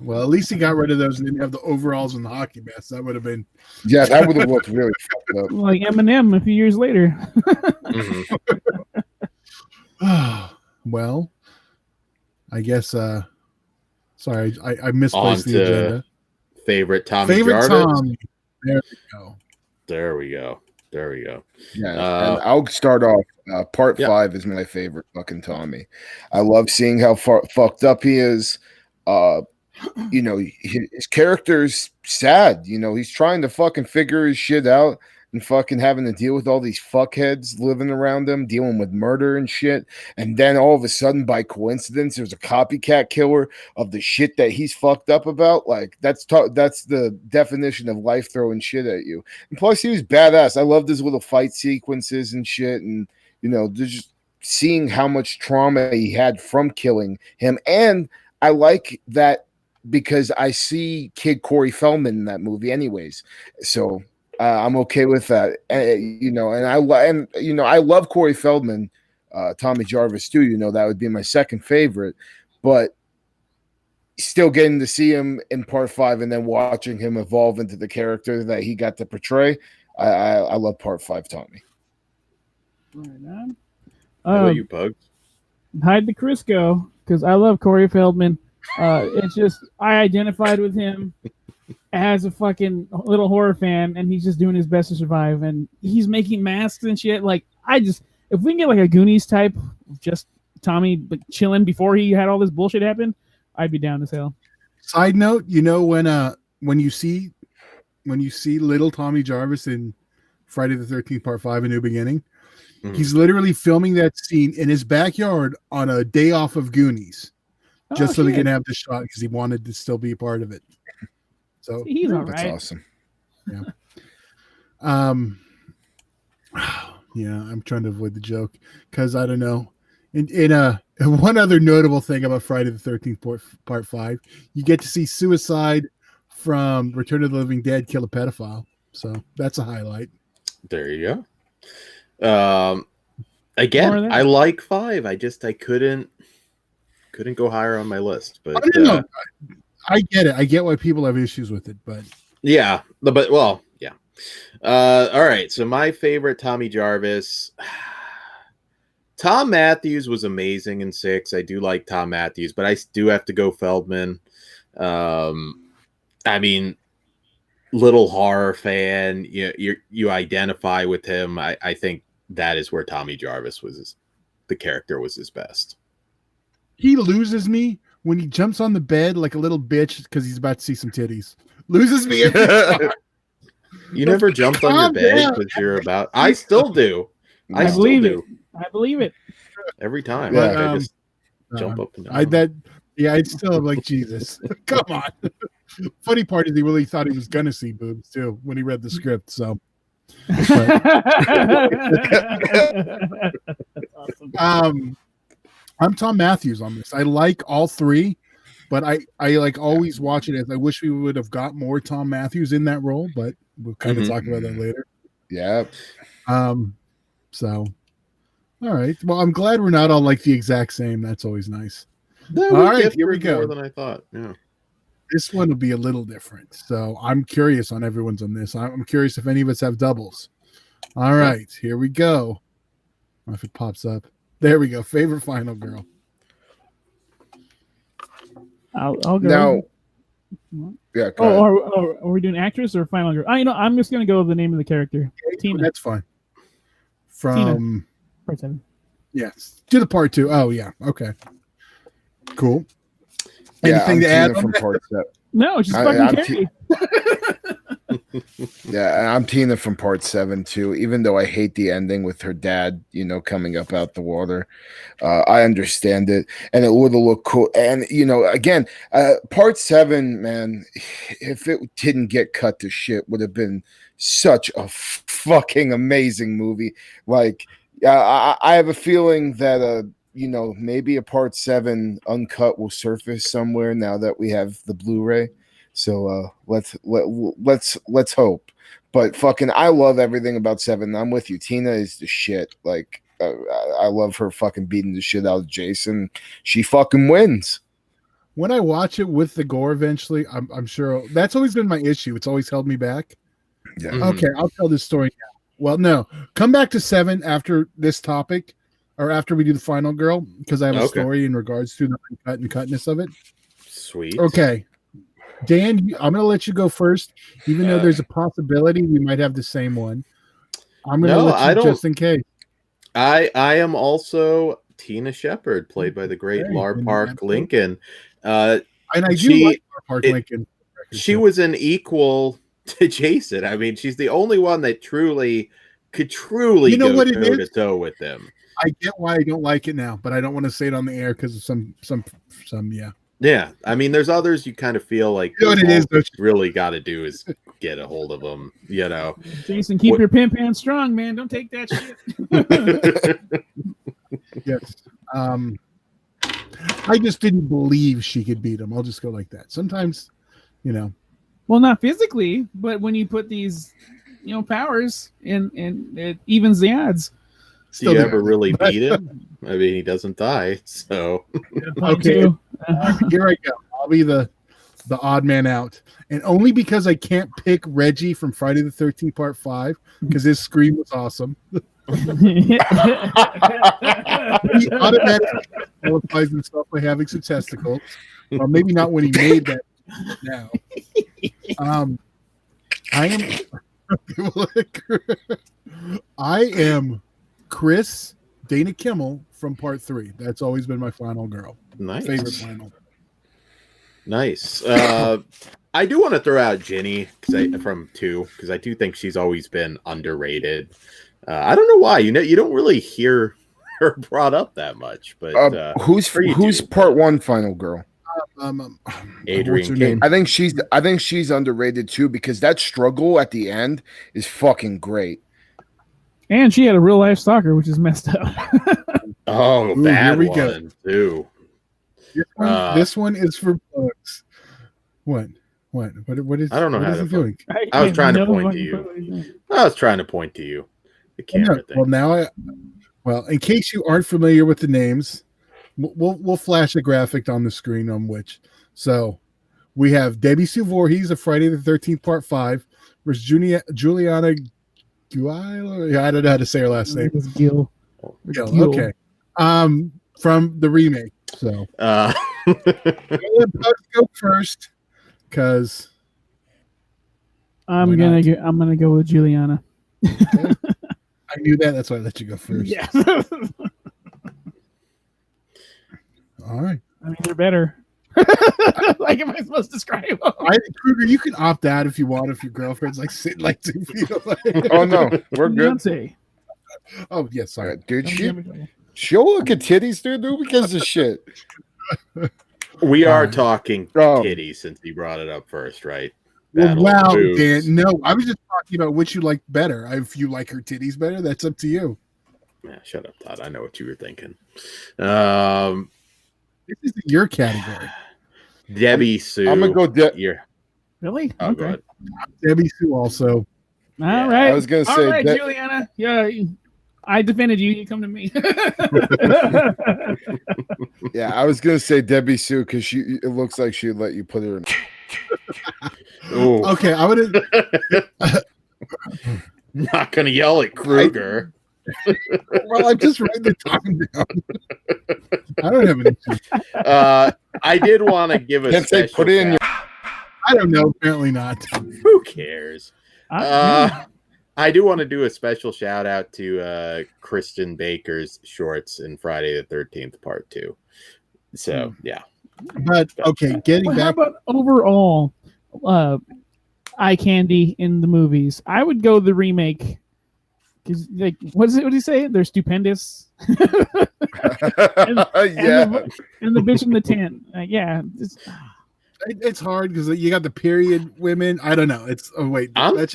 Well, at least he got rid of those and didn't have the overalls and the hockey mask. That would have been. Yeah, that would have looked really fucked up. Like Eminem a few years later. Well, I guess. Sorry, I misplaced On the to agenda. Favorite Tommy Favorite Jarvis. Tommy. There we go. There we go. There we go. Yeah, and I'll start off. Part 5 is my favorite fucking Tommy. I love seeing how fucked up he is. You know, his character's sad. You know, he's trying to fucking figure his shit out and fucking having to deal with all these fuckheads living around him, dealing with murder and shit. And then all of a sudden, by coincidence, there's a copycat killer of the shit that he's fucked up about. Like that's the definition of life throwing shit at you. And plus, he was badass. I loved his little fight sequences and shit. And you know, just seeing how much trauma he had from killing him. And I like that because I see Kid Corey Feldman in that movie, anyways. So. I'm okay with that, you know, and I love Corey Feldman, Tommy Jarvis too. You know, that would be my second favorite, but still getting to see him in part 5 and then watching him evolve into the character that he got to portray. I love part 5, Tommy. Right on. How about you, Pugs? Hide the Crisco because I love Corey Feldman. It's just I identified with him as a fucking little horror fan, and he's just doing his best to survive, and he's making masks and shit. Like if we can get like a Goonies type, just Tommy like chilling before he had all this bullshit happen, I'd be down as hell. Side note, you know when you see little Tommy Jarvis in Friday the 13th Part 5: A New Beginning, he's literally filming that scene in his backyard on a day off of Goonies, just so they can have the shot because he wanted to still be a part of it. So he's all that's right. Awesome. Yeah. Yeah, I'm trying to avoid the joke because I don't know. In one other notable thing about Friday the 13th Part 5, you get to see Suicide from Return of the Living Dead kill a pedophile. So that's a highlight. There you go. Again, I like 5. I couldn't go higher on my list, but I get it. I get why people have issues with it, but yeah. All right. So my favorite Tommy Jarvis, Tom Matthews was amazing in 6. I do like Tom Matthews, but I do have to go Feldman. I mean, little horror fan. You identify with him. I think that is where Tommy Jarvis the character was his best. He loses me when he jumps on the bed like a little bitch because he's about to see some titties. Loses me every time. You never jumped on your bed because you're about. I still do. I believe it. I believe it. Every time. Yeah. I just jump up and down. I still am like, Jesus. Come on. Funny part is he really thought he was gonna see boobs too when he read the script. So Awesome. I'm Tom Matthews on this. I like all 3, but I like always watch it as I wish we would have got more Tom Matthews in that role, but we'll kind of talk about that later. Yeah. So all right. Well, I'm glad we're not all like the exact same. That's always nice. All right, here we go. More than I thought. Yeah. This one will be a little different. So I'm curious on everyone's on this. I'm curious if any of us have doubles. All right, here we go. I don't know if it pops up. There we go. Favorite final girl. I'll go. Now, yeah. Are we doing actress or final girl? I'm just gonna go with the name of the character. Tina. That's fine. From Part 7. Yes. To the Part 2. Oh yeah. Okay. Cool. Anything to add from Part 7? No, just fucking Carrie. Yeah, I'm Tina from Part 7 too. Even though I hate the ending with her dad, coming up out the water, I understand it, and it would have looked cool. And again, Part 7, man, if it didn't get cut to shit, would have been such a fucking amazing movie. Like, I have a feeling that maybe a Part 7 uncut will surface somewhere now that we have the Blu-ray. So let's hope. But fucking, I love everything about 7. I'm with you. Tina is the shit. Like, I love her fucking beating the shit out of Jason. She fucking wins. when I watch it with the gore eventually, I'm sure that's always been my issue. It's always held me back. Yeah. Okay, I'll tell this story now. Well, no, come back to 7 after this topic, or after we do the final girl, because I have a story in regards to the uncut and cutness of it. Sweet. Okay, Dan, I'm going to let you go first, even though there's a possibility we might have the same one. I'm going to let you just in case. I am also Tina Shepard, played by the great Lar Park Lincoln. And I do like Lar Park Lincoln. She was an equal to Jason. I mean, she's the only one that could truly go toe to toe with him. I get why I don't like it now, but I don't want to say it on the air because of some yeah. Yeah, I mean, there's others you kind of feel like what it is. What you really got to do is get a hold of them. You know, Jason, keep your pimp hand strong, man. Don't take that shit. Yes. I just didn't believe she could beat him. I'll just go like that. Sometimes, you know. Well, not physically, but when you put these, powers and it evens the odds. Do you ever really beat him? I mean, he doesn't die, so. Okay. Here I go. I'll be the odd man out. And only because I can't pick Reggie from Friday the 13th Part 5, because his scream was awesome. He automatically qualifies himself by having some testicles. Well, maybe not when he made that now. I am Chris Dana Kimmel from Part 3. That's always been my final girl. Nice. Favorite final. Nice. I do want to throw out Ginny from 2 because I do think she's always been underrated. I don't know why. You don't really hear her brought up that much. But who's Part 1 final girl? Adrian King. I think she's underrated too because that struggle at the end is fucking great. And she had a real life stalker, which is messed up. Bad one too. This one is for bugs. What is? I don't know what how is to he doing. I was trying to point to you. I was trying to point to you. The camera thing. Well, now in case you aren't familiar with the names, we'll flash a graphic on the screen on which. So we have Debisue Voorhees of Friday the 13th Part 5 versus Julianna. Guill? I don't know how to say her last name. It's Guill. Okay. From the remake. So I'll let Bugs go first because I'm gonna go with Julianna. Okay. I knew that. That's why I let you go first. Yeah. All right. I mean, they're better. Like, am I supposed to describe them? Kruger, you can opt out if you want. If your girlfriend's like sitting like 2 feet away. Oh no, we're good. Beyonce. Oh yes, sorry, dude. She'll look at titties, dude. Who gives a shit? We are talking titties since he brought it up first, right? Wow, Dan. No, I was just talking about which you like better. If you like her titties better, that's up to you. Yeah, shut up, Todd. I know what you were thinking. This is your category. Debisue. I'm gonna go. Really? Oh, okay. Debisue also. All right. I was gonna say. All right, Julianna. Yeah, I defended you. You come to me. Yeah, I was gonna say Debisue because it looks like she'd let you put her in. Okay, I would. Not gonna yell at Kruger. Well, I'm just writing the time down. I don't have an issue. I did want to give a special put in. I don't know. Apparently not. Who cares? I do want to do a special shout out to Christian Baker's shorts in Friday the 13th Part 2. So yeah. But okay, getting back. How about overall eye candy in the movies? I would go the remake. Because, like, what did he say? They're stupendous. and the bitch in the tent. Yeah. It's hard because you got the period women. I don't know. It's wait. Todd,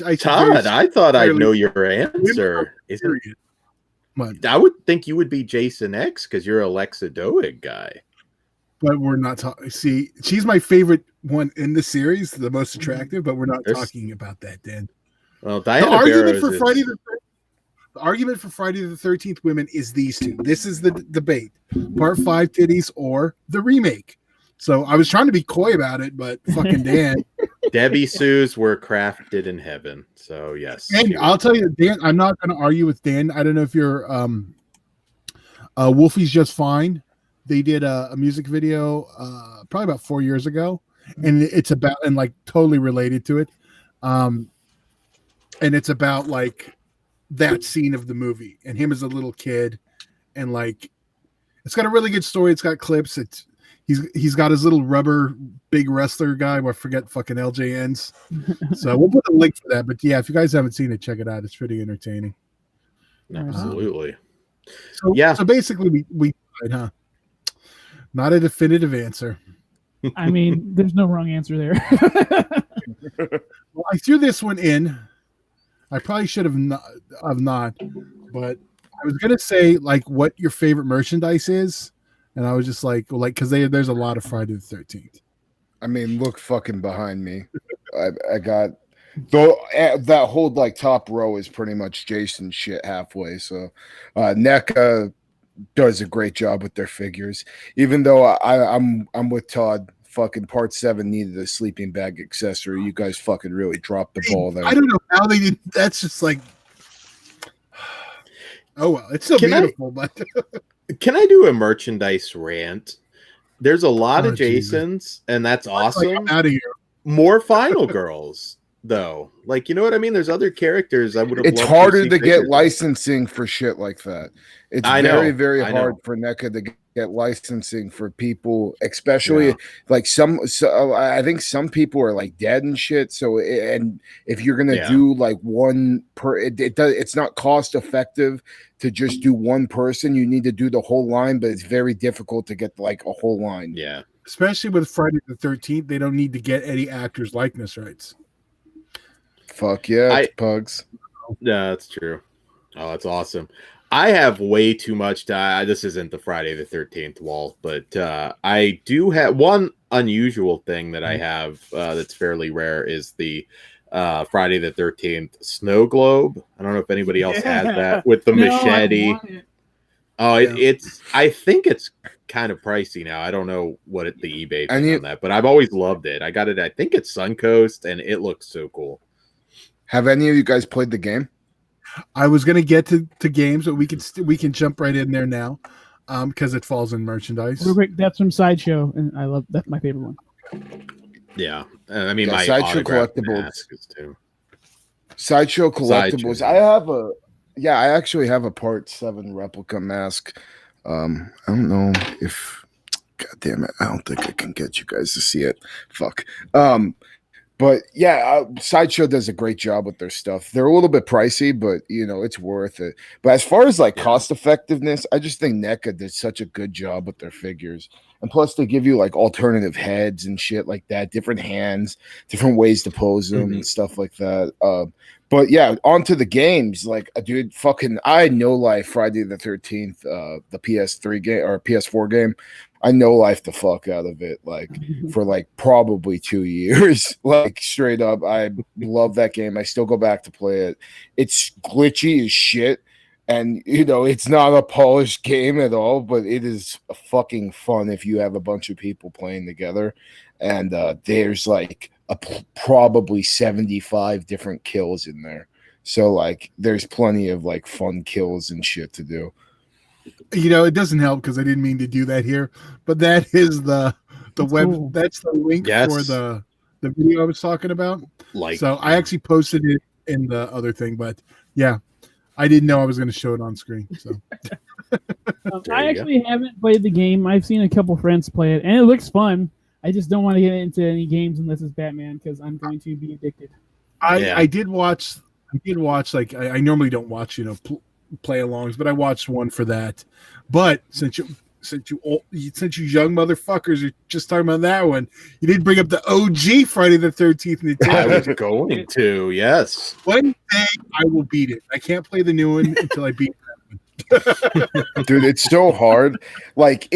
I thought I'd know your answer. I would think you would be Jason X because you're a Alexa Doig guy. But we're not talking. See, she's my favorite one in the series, the most attractive. But we're not talking about that, Dan. Well, Diana Barrows The argument for Friday the 13th women is these two. This is the debate. Part 5 titties or the remake. So I was trying to be coy about it, but fucking Dan. Debisues were crafted in heaven. So yes. And I'll tell you, Dan, I'm not going to argue with Dan. I don't know if you're Wolfie's Just Fine. They did a music video probably about 4 years ago, and it's about, and like totally related to it. And it's about like that scene of the movie and him as a little kid, and like it's got a really good story. It's got clips. He's got his little rubber big wrestler guy. I forget fucking LJNs. So we'll put a link for that. But yeah, if you guys haven't seen it, check it out. It's pretty entertaining. Absolutely. So basically we tried, huh? Not a definitive answer. I mean, there's no wrong answer there. Well, I threw this one in. I probably should have not, but I was gonna say like what your favorite merchandise is, and I was just like, well, like because there's a lot of Friday the 13th. I mean, look fucking behind me. I got though that whole like top row is pretty much Jason shit halfway. So NECA does a great job with their figures. Even though I'm with Todd. Fucking part 7 needed a sleeping bag accessory. You guys fucking really dropped the ball there. I don't know how they did. That's just like, oh well, it's so beautiful. But can I do a merchandise rant? There's a lot of Jasons, Jesus. And that's awesome. Like, out of here. More Final Girls, though. Like, you know what I mean? There's other characters I would have. It's harder to get licensing for shit like that. It's very hard for NECA to get licensing for people, especially like I think some people are like dead and shit. So and if you're gonna do like one per, it's not cost effective to just do one person. You need to do the whole line, but it's very difficult to get like a whole line. Yeah, especially with Friday the 13th, they don't need to get any actors' likeness rights. Fuck yeah, it's pugs. Yeah, that's true. Oh, that's awesome. I have way too much to. This isn't the Friday the 13th wall, but I do have one unusual thing that I have that's fairly rare is the Friday the 13th snow globe. I don't know if anybody else has that with the machete. It's. I think it's kind of pricey now. I don't know what the eBay is on that, but I've always loved it. I got it. I think it's Suncoast, and it looks so cool. Have any of you guys played the game? I was going to get to games, but we can jump right in there now because it falls in merchandise. Real quick, that's from Sideshow, and I love that's my favorite one. Yeah, I mean my Sideshow collectibles too. Sideshow collectibles. Sideshow. I actually have a Part 7 replica mask. I don't know if, God damn it, I don't think I can get you guys to see it. Fuck. But yeah, Sideshow does a great job with their stuff. They're a little bit pricey, but you know, it's worth it. But as far as like cost effectiveness, I just think NECA did such a good job with their figures. And plus they give you like alternative heads and shit like that, different hands, different ways to pose them and stuff like that. But yeah, on to the games. Like, dude, fucking, I had no life Friday the 13th, the PS3 game or PS4 game. I know life the fuck out of it, like for like probably 2 years. Like straight up, I love that game. I still go back to play it. It's glitchy as shit, and you know it's not a polished game at all, but it is fucking fun if you have a bunch of people playing together. And there's like probably 75 different kills in there, so like there's plenty of like fun kills and shit to do. You know, it doesn't help because I didn't mean to do that here, but that is the web. Cool. That's the link for the video I was talking about. So I actually posted it in the other thing, but yeah, I didn't know I was going to show it on screen. So I actually haven't played the game. I've seen a couple friends play it, and it looks fun. I just don't want to get into any games unless it's Batman because I'm going to be addicted. I did watch. Like I normally don't watch, play-alongs, but I watched one for that. But since you young motherfuckers are just talking about that one, you did bring up the OG Friday the 13th. I was going to, yes. One day I will beat it. I can't play the new one until I beat that Dude, it's so hard. Like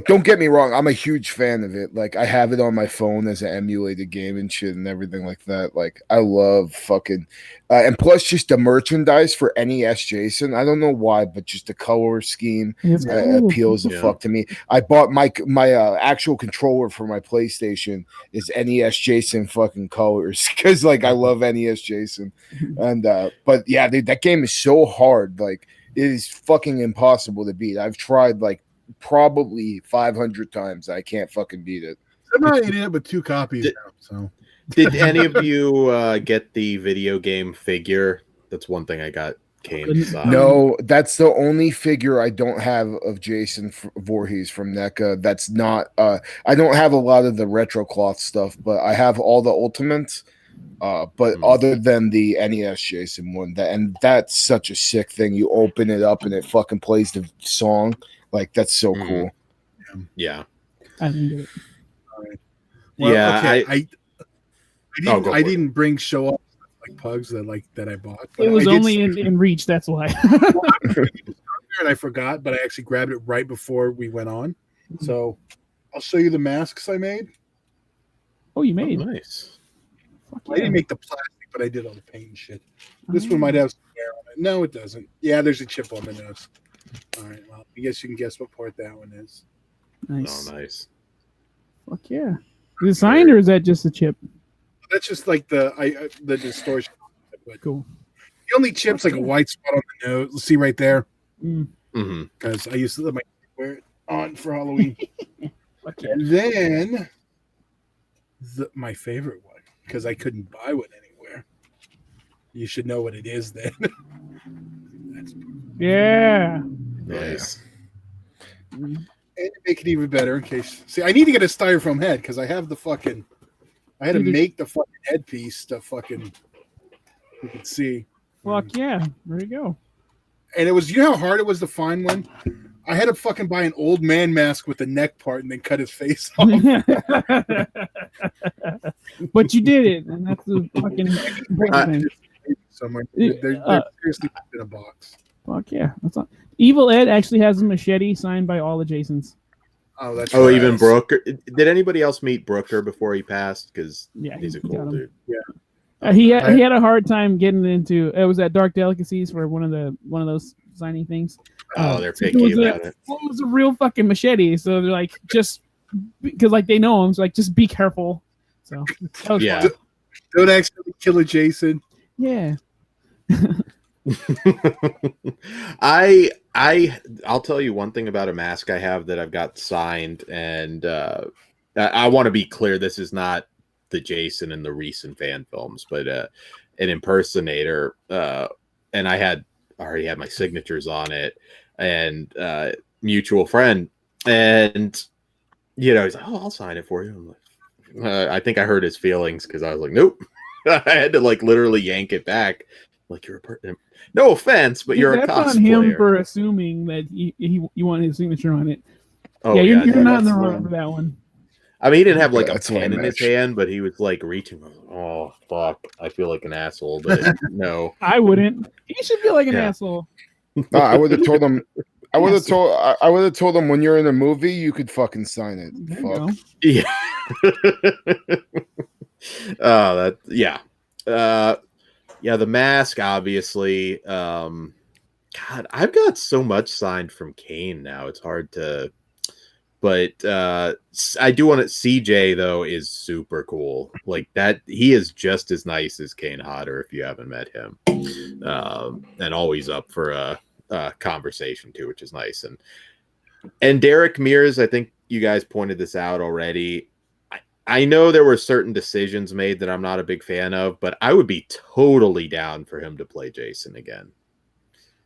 don't get me wrong, I'm a huge fan of it. Like I have it on my phone as an emulated game and shit and everything like that. Like I love fucking and plus just the merchandise for NES Jason. I don't know why, but just the color scheme appeals the fuck to me. I bought my actual controller for my PlayStation is NES Jason fucking colors because like I love NES Jason. And but yeah, dude, that game is so hard. Like it is fucking impossible to beat. I've tried like probably 500 times. I can't fucking beat it. Somehow I ended up with 2 copies now. So, did any of you get the video game figure? That's one thing I got. Kane. No, that's the only figure I don't have of Jason Voorhees from NECA. That's not. I don't have a lot of the retro cloth stuff, but I have all the Ultimates. But other than the NES Jason one, and that's such a sick thing. You open it up and it fucking plays the song. Like that's so cool. Yeah. I didn't get it. Right. Well, yeah. Okay. I didn't bring show off like pugs that I bought. It was only in reach. That's why. And I forgot, but I actually grabbed it right before we went on. So I'll show you the masks I made. Oh, you made nice. I didn't make the plastic, but I did all the paint and shit. This one might have some hair on it. No, it doesn't. Yeah, there's a chip on the nose. All right, well, I guess you can guess what part that one is. Nice. Oh, nice. Fuck yeah. Is it signed or is that just a chip? That's just like the distortion. But cool. The only chip's like a white spot on the nose. See right there? Mm-hmm. Because I used to let my wear it on for Halloween. And then my favorite one, because I couldn't buy one anywhere. You should know what it is then. Yeah. Nice. And make it even better in case. See, I need to get a styrofoam head because I have the fucking. I had to make the fucking headpiece to fucking. You can see. Fuck yeah. There you go. And it was, you know how hard it was to find one? I had to fucking buy an old man mask with the neck part and then cut his face off. But you did it, and that's the fucking important thing. Somewhere. They're seriously in a box. Fuck yeah. That's not... Evil Ed actually has a machete signed by all the Jasons. Oh, that's nice. Even Brooker. Did anybody else meet Brooker before he passed? Because he's a cool dude. Yeah. He had a hard time getting into. It was at Dark Delicacies for one of those signing things. Oh, they're picky about it. It was a real fucking machete, so they're like, just because like they know him, so like just be careful. So yeah, don't accidentally kill a Jason. Yeah. I'll tell you one thing about a mask I have that I've got signed, and I want to be clear, this is not the Jason in the recent fan films, but an impersonator, and I already had my signatures on it, and mutual friend, and he's like, oh, I'll sign it for you. I'm like, I think I hurt his feelings because I was like, nope. I had to like literally yank it back. Like, you're no offense, but you're a cosplayer. That's on him for assuming that you want his signature on it. Oh, yeah, you're not in the wrong for that one. I mean, he didn't have like a pen in his hand, but he was like reaching. Oh fuck! I feel like an asshole, but no, I wouldn't. He should feel like an asshole. No, I would have told him. I would have told him when you're in a movie, you could fucking sign it. Fuck. Yeah. Yeah, the mask, obviously. God, I've got so much signed from Kane now. It's hard to. But I do want to. CJ though is super cool. Like that, he is just as nice as Kane Hodder if you haven't met him, and always up for a conversation too, which is nice. And Derek Mears, I think you guys pointed this out already. I know there were certain decisions made that I'm not a big fan of, but I would be totally down for him to play Jason again.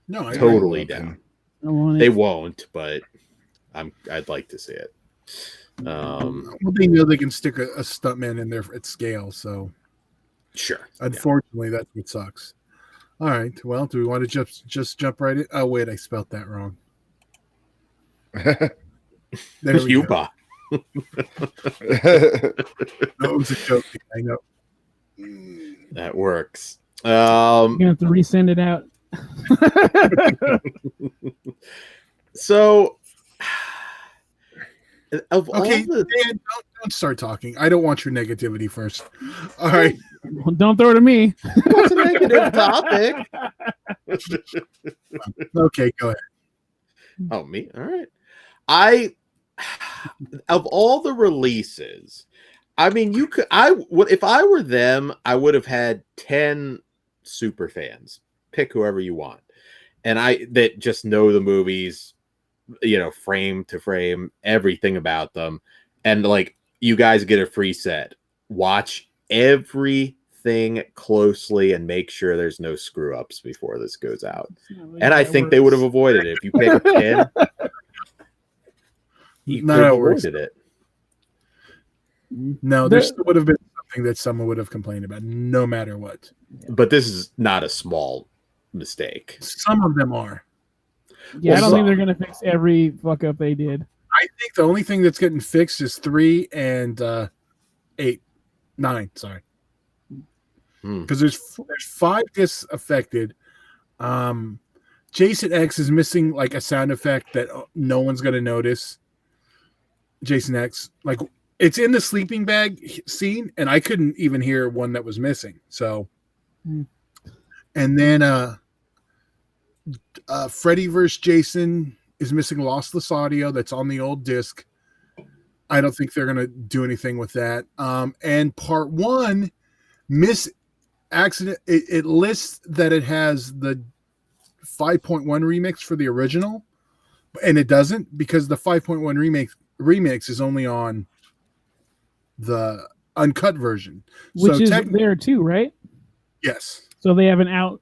No, totally down. They won't, but I'd like to see it. Well, they know they can stick a stuntman in there at scale, so sure. Unfortunately, that's what sucks. All right. Well, do we want to just jump right in? Oh wait, I spelled that wrong. There we go. That was a joke. I know. That works. You're gonna have to resend it out. So, of all Okay, the Dan, don't start talking. I don't want your negativity first. All right. Well, don't throw it at me. what's a negative topic? Okay, go ahead. Oh, me? All right. Of all the releases, I mean, if I were them, I would have had 10 super fans. Pick whoever you want. And that just know the movies, frame to frame, everything about them. And like, you guys get a free set. Watch everything closely and make sure there's no screw ups before this goes out. Really and I think they would have avoided it if you picked 10. You could have avoided it. No, there still would have been something that someone would have complained about, no matter what. But this is not a small mistake. Some of them are. Yeah, I don't think they're going to fix every fuck up they did. I think the only thing that's getting fixed is 3 and 9. Sorry, because there's 5 discs affected. Jason X is missing like a sound effect that no one's going to notice. Jason X, like, it's in the sleeping bag scene, and I couldn't even hear one that was missing. So, and then Freddy vs. Jason is missing lossless audio that's on the old disc. I don't think they're going to do anything with that. And part 1, it lists that it has the 5.1 remix for the original, and it doesn't, because the 5.1 remix is only on the uncut version, which is there too, right? Yes. So they have an out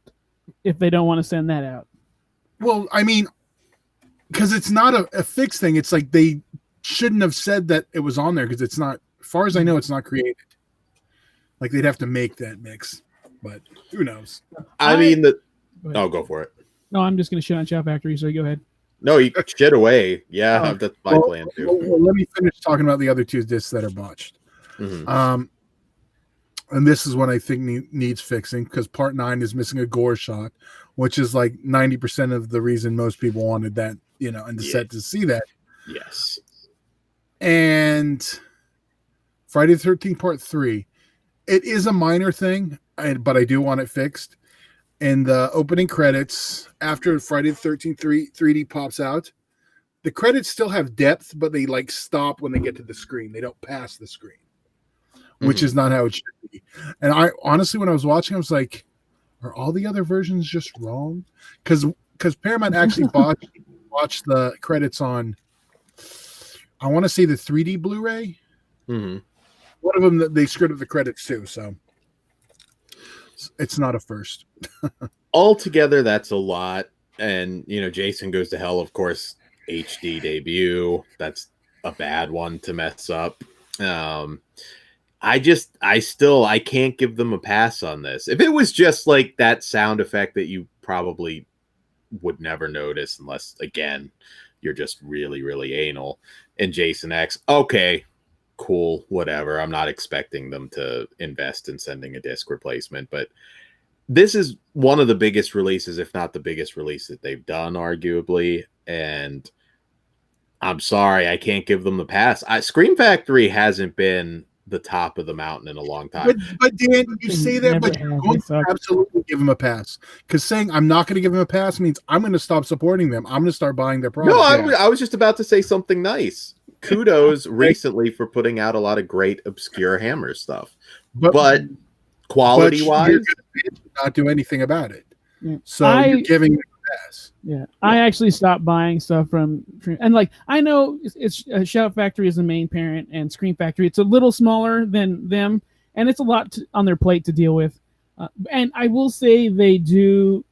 if they don't want to send that out. Well, I mean, because it's not a fixed thing. It's like they shouldn't have said that it was on there, because it's not, as far as I know, it's not created. Like, they'd have to make that mix, but who knows? I mean, go for it. No, I'm just going to shit on Shout Factory, so go ahead. No, you shit away. Yeah, that's my plan too. Well, let me finish talking about the other 2 discs that are botched. Mm-hmm. And this is what I think needs fixing, because part 9 is missing a gore shot, which is like 90% of the reason most people wanted that, in the set to see that. Yes. And Friday the 13th part 3, it is a minor thing, but I do want it fixed. In the opening credits, after Friday the 13th 3D pops out, the credits still have depth, but they like stop when they get to the screen. They don't pass the screen, which is not how it should be. And I honestly, when I was watching, I was like, are all the other versions just wrong? Because Paramount actually watched the credits on, I want to say, the 3D Blu-ray. Mm-hmm. One of them that they screwed up the credits too, so it's not a first. Altogether, that's a lot. And Jason Goes to Hell, of course, HD debut. That's a bad one to mess up. I can't give them a pass on this. If it was just like that sound effect that you probably would never notice unless, again, you're just really, really anal, and Jason X, okay, cool, whatever. I'm not expecting them to invest in sending a disc replacement, but this is one of the biggest releases, if not the biggest release that they've done, arguably. And I'm sorry, I can't give them the pass. Scream Factory hasn't been the top of the mountain in a long time. But Dan, you say that, but you're going to absolutely give them a pass. Because saying I'm not going to give them a pass means I'm going to stop supporting them. I'm going to start buying their product. No, I was just about to say something nice. Kudos recently for putting out a lot of great obscure Hammer stuff. But quality-wise, not do anything about it. Yeah. So you're giving it a pass. Yeah, I actually stopped buying stuff from, and like, I know it's Shout Factory is the main parent, and Scream Factory, it's a little smaller than them, and it's a lot on their plate to deal with. And I will say they do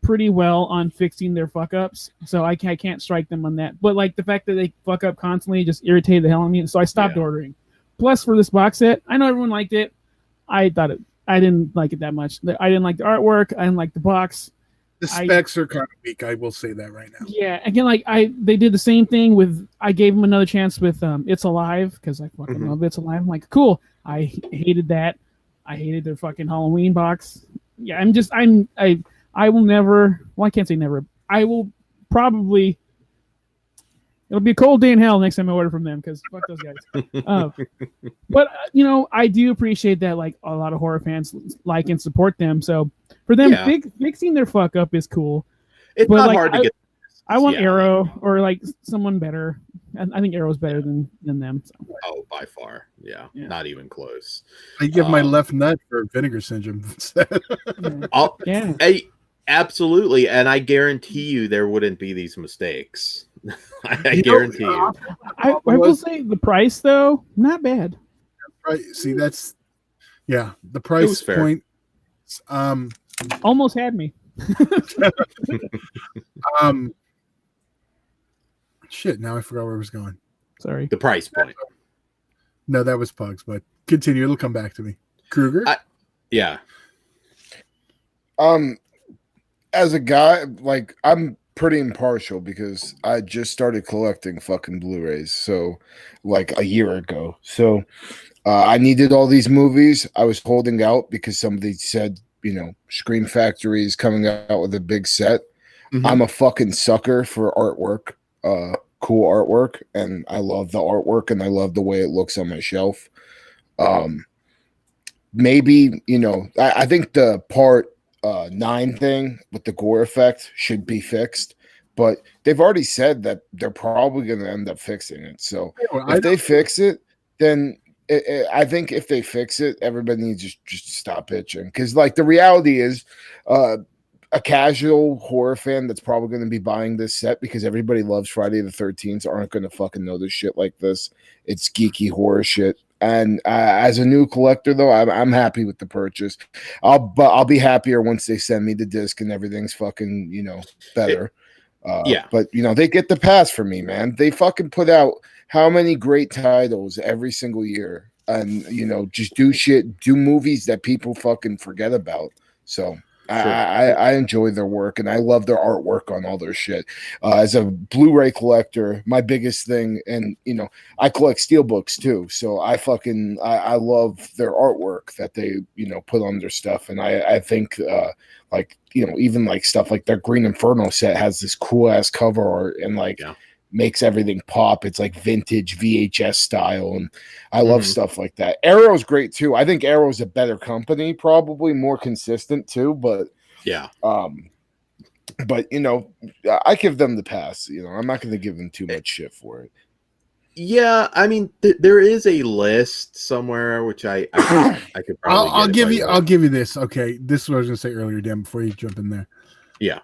pretty well on fixing their fuck ups, so I can't strike them on that. But like the fact that they fuck up constantly just irritated the hell out of me, so I stopped ordering. Plus, for this box set, I know everyone liked it. I didn't like it that much. I didn't like the artwork. I didn't like the box. The specs are kind of weak. I will say that right now. Yeah, again, like they did the same thing with. I gave them another chance with It's Alive, because I fucking love It's Alive. I'm like, cool. I hated that. I hated their fucking Halloween box. Yeah, I I will never. Well, I can't say never. I will probably. It'll be a cold day in hell next time I order from them because fuck those guys. But I do appreciate that. Like a lot of horror fans like and support them. So for them, fixing their fuck up is cool. It's but not like, hard to get. I want Arrow or like someone better. I think Arrow's better than them. So. Oh, by far, yeah, not even close. I give my left nut for Vinegar Syndrome instead. Absolutely, and I guarantee you there wouldn't be these mistakes. I guarantee you. I will say the price though, not bad. Right. See, that's the price point. Almost had me. Shit, now I forgot where I was going. Sorry. The price point. No, that was Pugs, but continue. It'll come back to me. Kruger? Yeah. As a guy, like, I'm pretty impartial because I just started collecting fucking Blu-rays, so like a year ago. So I needed all these movies. I was holding out because somebody said, Scream Factory is coming out with a big set. Mm-hmm. I'm a fucking sucker for artwork. Cool artwork, and I love the artwork and I love the way it looks on my shelf. Maybe I think the part 9 thing with the gore effect should be fixed, but they've already said that they're probably going to end up fixing it. So if they fix it, then I think if they fix it, everybody needs to just stop bitching, because like the reality is a casual horror fan that's probably going to be buying this set because everybody loves Friday the 13th aren't going to fucking notice shit like this. It's geeky horror shit. And as a new collector, though, I'm happy with the purchase. I'll be happier once they send me the disc and everything's fucking better. But they get the pass for me, man. They fucking put out how many great titles every single year, and just do movies that people fucking forget about. So. Sure. I enjoy their work and I love their artwork on all their shit. As a Blu-ray collector, my biggest thing, and I collect steelbooks too, so I love their artwork that they put on their stuff, and I think even like stuff like their Green Inferno set has this cool ass cover art and makes everything pop. It's like vintage VHS style, and I love stuff like that. Arrow's great too. I think Arrow's a better company, probably more consistent too, but I give them the pass. I'm not going to give them too much shit for it. Yeah, I mean, there is a list somewhere which I could probably. I'll give you this. Okay, this is what I was going to say earlier, Dan. Before you jump in there. Yeah.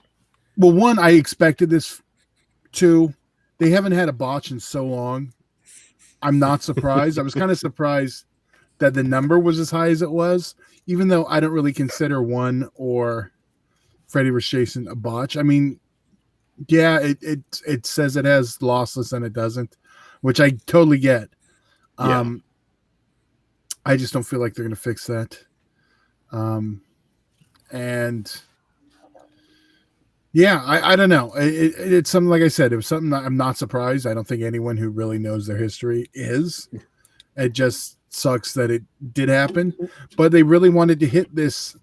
Well, one, I expected this. Two, they haven't had a botch in so long. I'm not surprised. I was kind of surprised that the number was as high as it was, even though I don't really consider one or Freddy vs. Jason a botch. I mean, yeah, it says it has lossless and it doesn't, which I totally get. I just don't feel like they're going to fix that. And yeah, I don't know. It's something, like I said, it was something that I'm not surprised. I don't think anyone who really knows their history is. It just sucks that it did happen. But they really wanted to hit this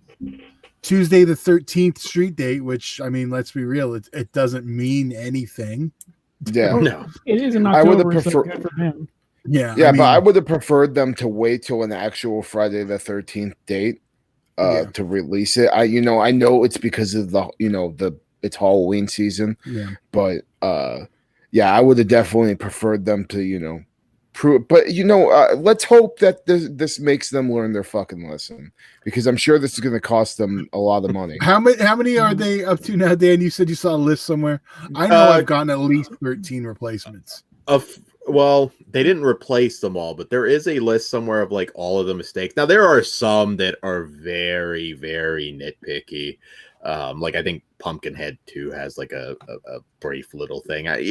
Tuesday the 13th street date, which, I mean, let's be real, it doesn't mean anything. Yeah. No. It is in October. I would have preferred for them. Yeah. Yeah, but I would have preferred them to wait till an actual Friday the 13th date to release it. I know it's because of it's Halloween season. Yeah. But I would have definitely preferred them to, prove. But let's hope that this makes them learn their fucking lesson, because I'm sure this is going to cost them a lot of money. How many are they up to now, Dan? You said you saw a list somewhere. I know I've gotten at least 13 replacements. Well, they didn't replace them all, but there is a list somewhere of like all of the mistakes. Now there are some that are very, very nitpicky. Like I think Pumpkinhead 2 has like a brief little thing. I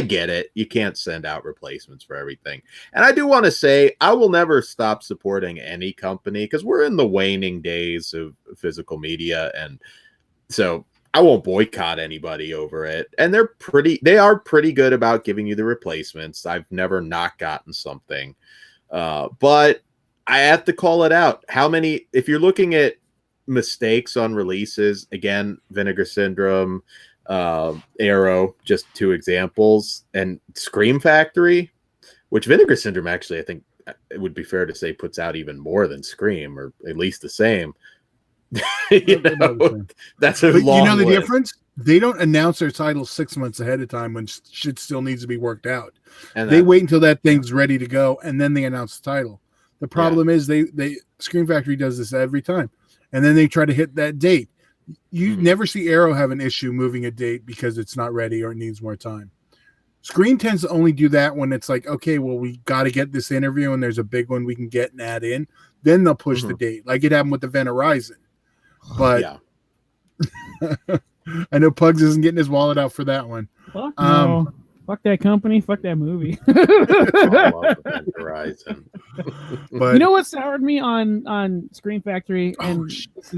get it. You can't send out replacements for everything. And I do want to say I will never stop supporting any company, because we're in the waning days of physical media, and so I won't boycott anybody over it. And they are pretty good about giving you the replacements. I've never not gotten something. But I have to call it out. How many, if you're looking at mistakes on releases, again, Vinegar Syndrome, Arrow, just two examples, and Scream Factory, which Vinegar Syndrome actually, I think it would be fair to say, puts out even more than Scream, or at least the same. That's a long you know the list. difference? They don't announce their titles 6 months ahead of time when shit still needs to be worked out. And they wait until that thing's ready to go, and then they announce the title. The problem is they Scream Factory does this every time, and then they try to hit that date. You never see Arrow have an issue moving a date because it's not ready or it needs more time. Scream tends to only do that when it's like, okay, well, we got to get this interview, and there's a big one we can get and add in. Then they'll push the date, like it happened with Event Horizon. But I know Pugs isn't getting his wallet out for that one. Fuck no. Fuck that company. Fuck that movie. I love Event Horizon. But you know what soured me on Scream Factory, and this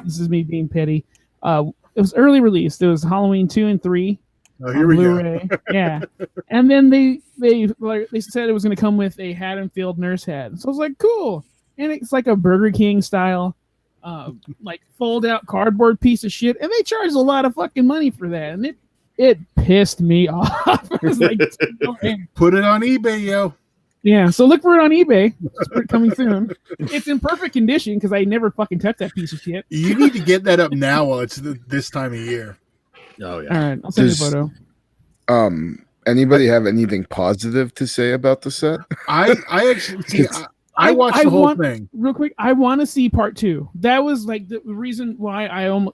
is me being petty. It was early released. It was Halloween 2 and 3 on Blu-ray. Yeah, and then they said it was going to come with a Haddonfield nurse hat. So I was like, cool, and it's like a Burger King style, like fold out cardboard piece of shit, and they charged a lot of fucking money for that, and it pissed me off. I was like, put it on eBay, yo. Yeah, so look for it on eBay. It's coming soon. It's in perfect condition because I never fucking touched that piece of shit. You need to get that up now while it's this time of year. Oh yeah. All right, I'll send you a photo. Anybody have anything positive to say about the set? I actually I watched the whole thing. Real quick, I want to see part 2. That was like the reason why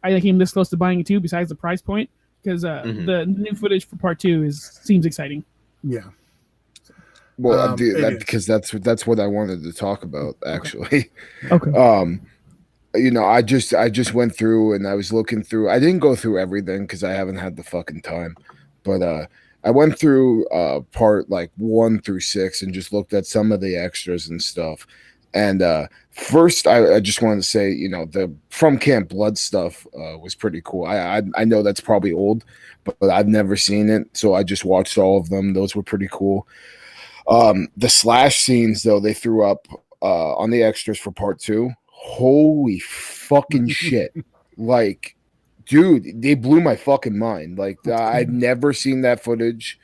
I came this close to buying it too, besides the price point, because the new footage for part 2 seems exciting. Yeah. Well, because that's what I wanted to talk about, actually. Okay. You know, I just went through and I was looking through. I didn't go through everything because I haven't had the fucking time, but I went through part like 1 through 6 and just looked at some of the extras and stuff. And first, I just wanted to say, you know, the From Camp Blood stuff was pretty cool. I know that's probably old, but I've never seen it, so I just watched all of them. Those were pretty cool. The slash scenes, though, they threw up on the extras for part 2. Holy fucking shit. Like, dude, they blew my fucking mind. Like, I've never seen that footage.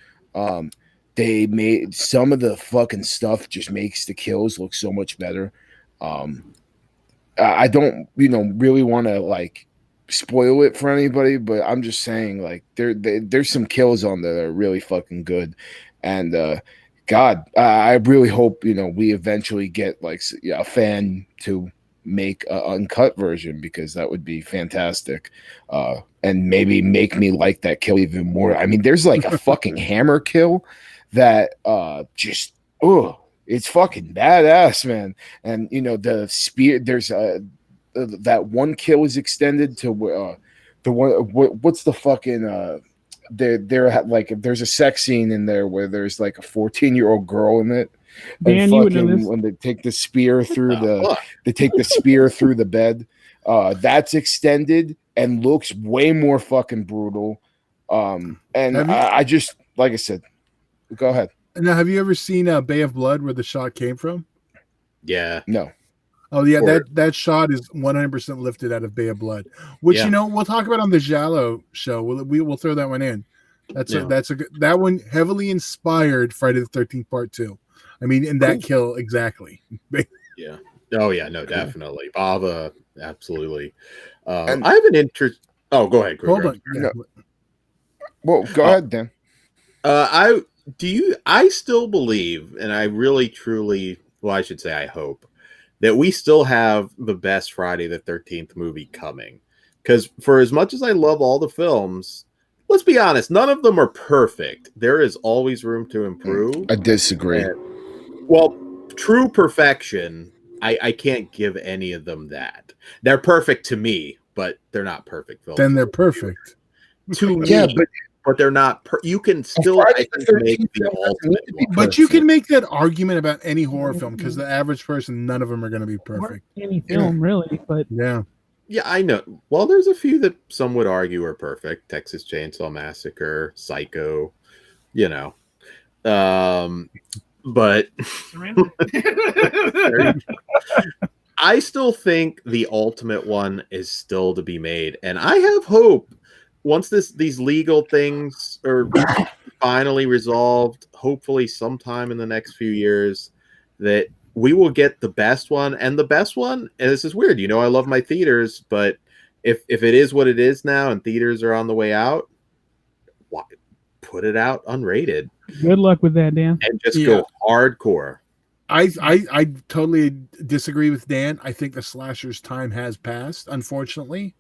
They made some of the fucking stuff just makes the kills look so much better. I don't, really want to like spoil it for anybody, but I'm just saying, like, there's some kills on there that are really fucking good. And, God, I really hope, we eventually get like a fan to make an uncut version, because that would be fantastic, and maybe make me like that kill even more. I mean, there's like a fucking hammer kill that just it's fucking badass, man. And the spear, there's that one kill is extended to the one, what's the fucking they're like, there's a sex scene in there where there's like a 14-year-old girl in it. Dan, and you would know this. when they take the spear through through the bed, that's extended and looks way more fucking brutal. And I just, like I said, go ahead. Now, have you ever seen Bay of Blood, where the shot came from? Yeah. No. Oh yeah, that shot is 100% lifted out of Bay of Blood, which we'll talk about on the Giallo show. We'll throw that one in. That one heavily inspired Friday the 13th Part 2. I mean, in that kill exactly. Yeah. Oh yeah, no, definitely. Bava, absolutely. I have an interest. Oh, go ahead. Hold on. Well, go ahead, Dan. I still believe, and I really truly, well, I should say I hope, that we still have the best Friday the 13th movie coming. Because for as much as I love all the films, let's be honest, none of them are perfect. There is always room to improve. I disagree. Well, true perfection, I can't give any of them that. They're perfect to me, but they're not perfect films. Then they're perfect. To me, but they're not. You can still, I think, make the ultimate one. But you can make that argument about any horror film, because the average person, none of them are going to be perfect. Any film, really, but yeah, I know. Well, there's a few that some would argue are perfect. Texas Chainsaw Massacre, Psycho, but I still think the ultimate one is still to be made, and I have hope once these legal things are finally resolved, hopefully sometime in the next few years, that we will get the best one. And the best one, and this is weird, I love my theaters, but if it is what it is now and theaters are on the way out, why put it out unrated? Good luck with that, Dan. And just go hardcore. I totally disagree with Dan. I think the slasher's time has passed, unfortunately.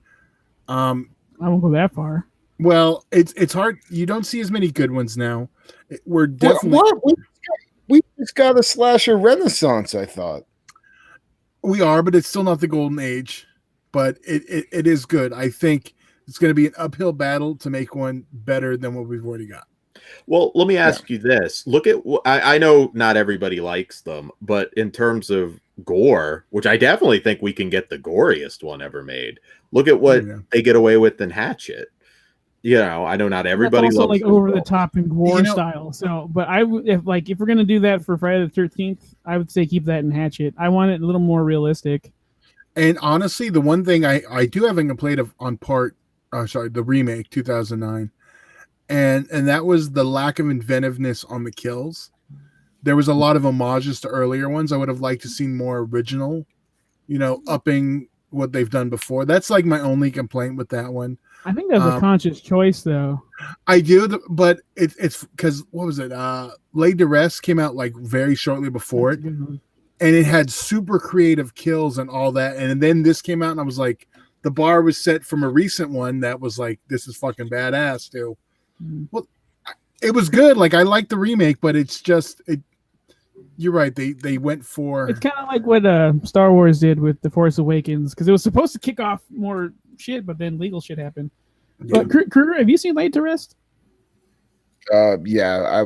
I won't go that far. Well, it's hard. You don't see as many good ones now. We're definitely we just got a slasher renaissance, I thought. We are, but it's still not the golden age. But it is good. I think it's going to be an uphill battle to make one better than what we've already got. Well, let me ask you this. Look at, I know not everybody likes them, but in terms of gore, which I definitely think we can get the goriest one ever made. Look at what they get away with in Hatchet. I know not everybody That's also loves like over the top and gore style. So, but if we're gonna do that for Friday the 13th, I would say keep that in Hatchet. I want it a little more realistic. And honestly, the one thing I do have a complaint on the remake 2009. And that was the lack of inventiveness on the kills. There was a lot of homages to earlier ones. I would have liked to see more original, upping what they've done before. That's like my only complaint with that one. I think that's a conscious choice, though. I do, but it's because what was it? Laid to Rest came out like very shortly before it, and it had super creative kills and all that. And then this came out, and I was like, the bar was set from a recent one that was like, this is fucking badass too. Well, it was good. Like I like the remake, but it's just you're right. They went for. It's kind of like what Star Wars did with The Force Awakens, because it was supposed to kick off more shit, but then legal shit happened. Yeah. But Kruger, have you seen Laid to Rest? Yeah,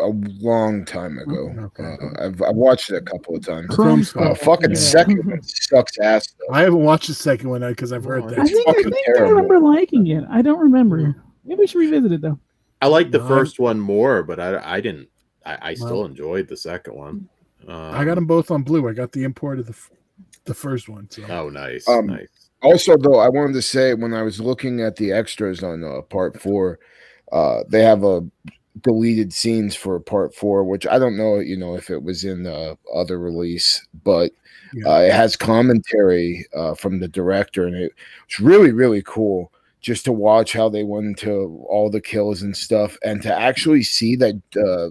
a long time ago. Okay. I've watched it a couple of times. Fucking second one sucks ass. Though. I haven't watched the second one because I've heard that. I think I remember liking it. I don't remember. Maybe we should revisit it though. I like the first one more, but I didn't. I still enjoyed the second one. I got them both on Blue. I got the import of the first one. So. Oh, nice, nice. Also, though, I wanted to say when I was looking at the extras on Part 4, they have a deleted scenes for Part 4, which I don't know, if it was in the other release, but it has commentary from the director, and it's really, really cool. Just to watch how they went into all the kills and stuff, and to actually see that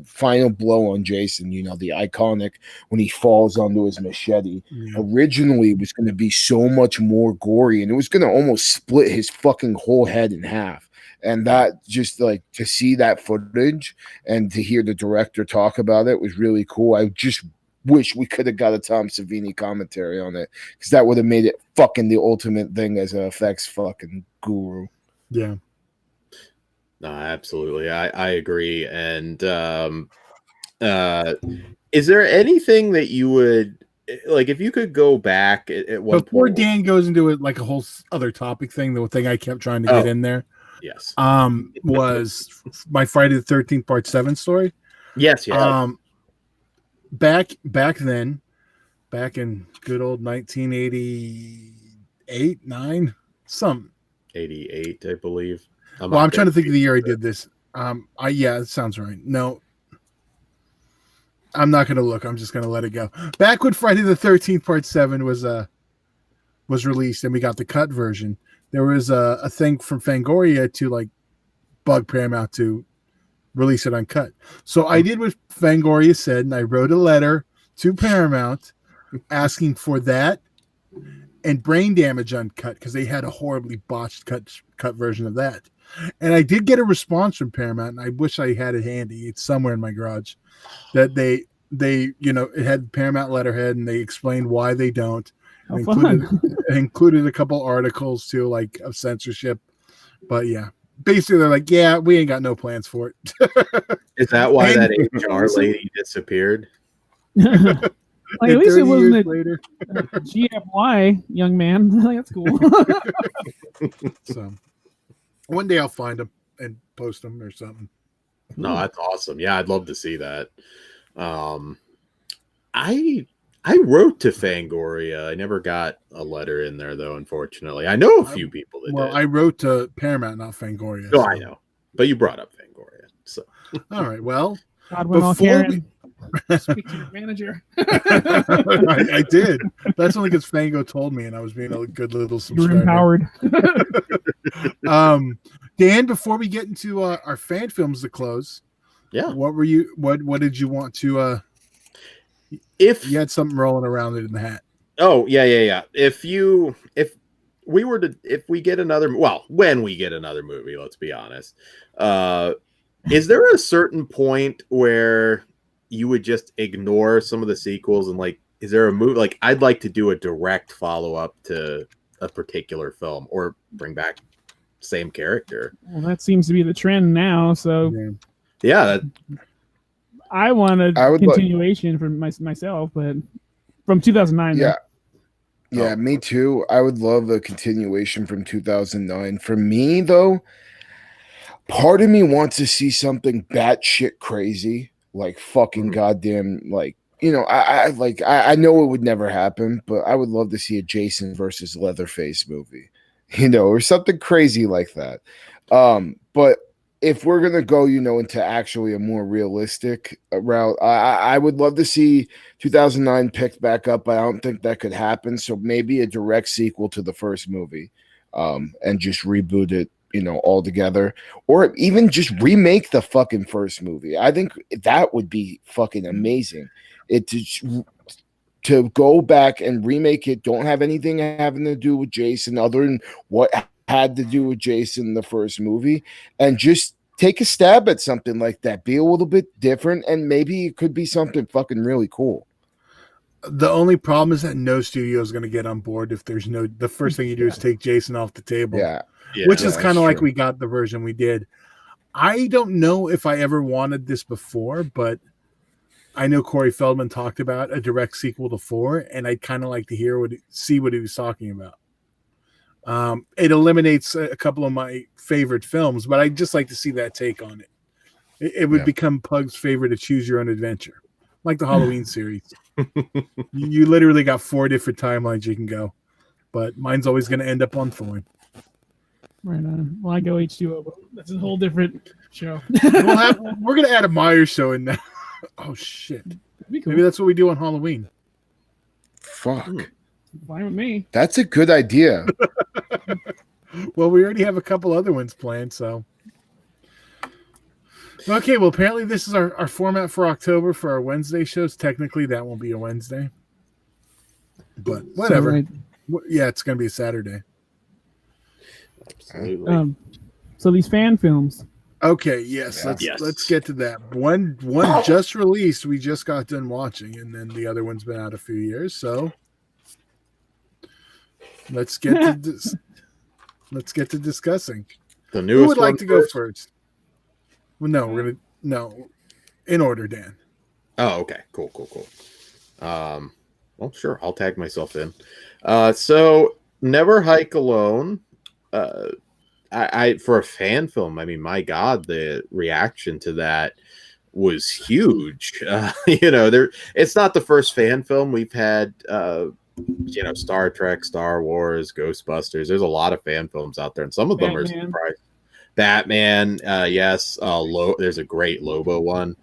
final blow on Jason, the iconic when he falls onto his machete. Originally, it was going to be so much more gory, and it was going to almost split his fucking whole head in half. And that just like to see that footage and to hear the director talk about it was really cool. I just wish we could have got a Tom Savini commentary on it, because that would have made it fucking the ultimate thing as an effects fucking guru. Yeah. No, absolutely. I agree. And is there anything that you would like if you could go back at one before point? Dan goes into it like a whole other topic thing, the thing I kept trying to get in there. Yes. Was my Friday the 13th Part 7 story. Yes, yeah. Back then, back in good old 1988, 9, some 88, I believe. I'm trying to think of the year I did this. It sounds right. No, I'm not going to look. I'm just going to let it go. Back when Friday the 13th Part 7 was released and we got the cut version, there was a thing from Fangoria to like bug Paramount to release it uncut. So I did what Fangoria said, and I wrote a letter to Paramount asking for that and Brain Damage uncut, because they had a horribly botched cut version of that. And I did get a response from Paramount, and I wish I had it handy. It's somewhere in my garage. That they it had Paramount letterhead, and they explained why they don't. Included a couple articles too, like of censorship. But yeah. Basically, they're like, yeah, we ain't got no plans for it. Is that why that HR lady disappeared? Like, at least it wasn't a GFY, young man. That's cool. So one day I'll find them and post them or something. No, that's awesome. Yeah, I'd love to see that. I I wrote to Fangoria. I never got a letter in there, though, unfortunately. I know a few people that did. I wrote to Paramount, not Fangoria. No, I know. But you brought up Fangoria. So. All right, well. Godwin, Karen, speak to your manager. I did. That's only because Fango told me, and I was being a good little subscriber. You're empowered. Dan, before we get into our fan films to close, what were you? What did you want to? If you had something rolling around it in the hat. Oh yeah. If we get another, well, when we get another movie, let's be honest. Is there a certain point where you would just ignore some of the sequels and like, is there a movie like I'd like to do a direct follow up to a particular film or bring back same character? Well, that seems to be the trend now. So yeah, I want a continuation from myself, but from 2009. Yeah. Yeah, me too. I would love a continuation from 2009. For me, though, part of me wants to see something batshit crazy, like fucking goddamn, like, you know, I know it would never happen, but I would love to see a Jason versus Leatherface movie, you know, or something crazy like that. But if we're gonna go, you know, into actually a more realistic route, I would love to see 2009 picked back up, but I don't think that could happen. So maybe a direct sequel to the first movie, and just reboot it, you know, all together, or even just remake the fucking first movie. I think that would be fucking amazing. To go back and remake it, don't have anything having to do with Jason other than what had to do with Jason in the first movie, and just take a stab at something like that. Be a little bit different, and maybe it could be something fucking really cool. The only problem is that no studio is going to get on board if there's no. The first thing you do is take Jason off the table. Yeah, which is kind of like we got the version we did. I don't know if I ever wanted this before, but I know Corey Feldman talked about a direct sequel to 4, and I'd kind of like to see what he was talking about. It eliminates a couple of my favorite films, but I'd just like to see that take on it. It would become Pug's favorite to choose your own adventure, like the Halloween series. You literally got 4 different timelines you can go, but mine's always going to end up on Thorn. Right on. Well, I go H2O, but that's a whole different show. We're going to add a Myers show in there. Oh, shit. Cool. Maybe that's what we do on Halloween. Fuck. Fine with me. That's a good idea. Well, we already have a couple other ones planned, so. Okay, well, apparently this is our format for October for our Wednesday shows. Technically, that won't be a Wednesday. But whatever. Yeah, it's going to be a Saturday. Absolutely. So these fan films. Okay, yes, let's get to that. One just released, we just got done watching, and then the other one's been out a few years, so let's get to discussing. The newest. Who would like to go first? Well, no, in order, Dan. Oh, okay. Cool. Well, sure, I'll tag myself in. So Never Hike Alone. I for a fan film, I mean, my God, the reaction to that was huge. You know, it's not the first fan film we've had. You know, Star Trek, Star Wars, Ghostbusters. There's a lot of fan films out there, and some of them are surprising. Batman, yes. There's a great Lobo one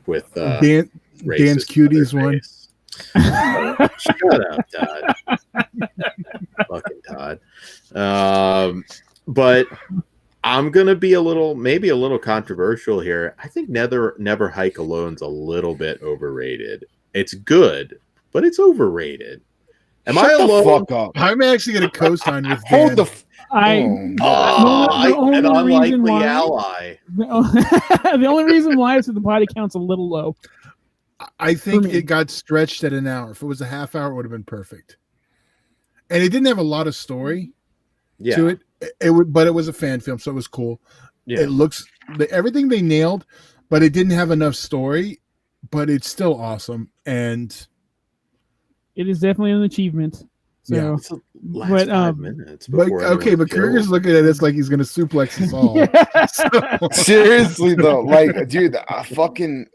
with Dan's Cuties one. Shut up, Todd. Fucking Todd. But I'm gonna be maybe a little controversial here. I think Never Hike Alone's a little bit overrated. It's good, but it's overrated. Am I alone? Fuck up. I'm actually gonna co-sign with Dan. Hold the. An unlikely ally. The only reason why is that the body count's a little low. I think it got stretched at an hour. If it was a half hour, it would have been perfect. And it didn't have a lot of story to it. But it was a fan film, so it was cool. Yeah. It looks everything they nailed, but it didn't have enough story. But it's still awesome, and it is definitely an achievement. So, yeah, it's the last 5 minutes. But Kruger's looking at us like he's going to suplex us all. Seriously though, like, dude, fucking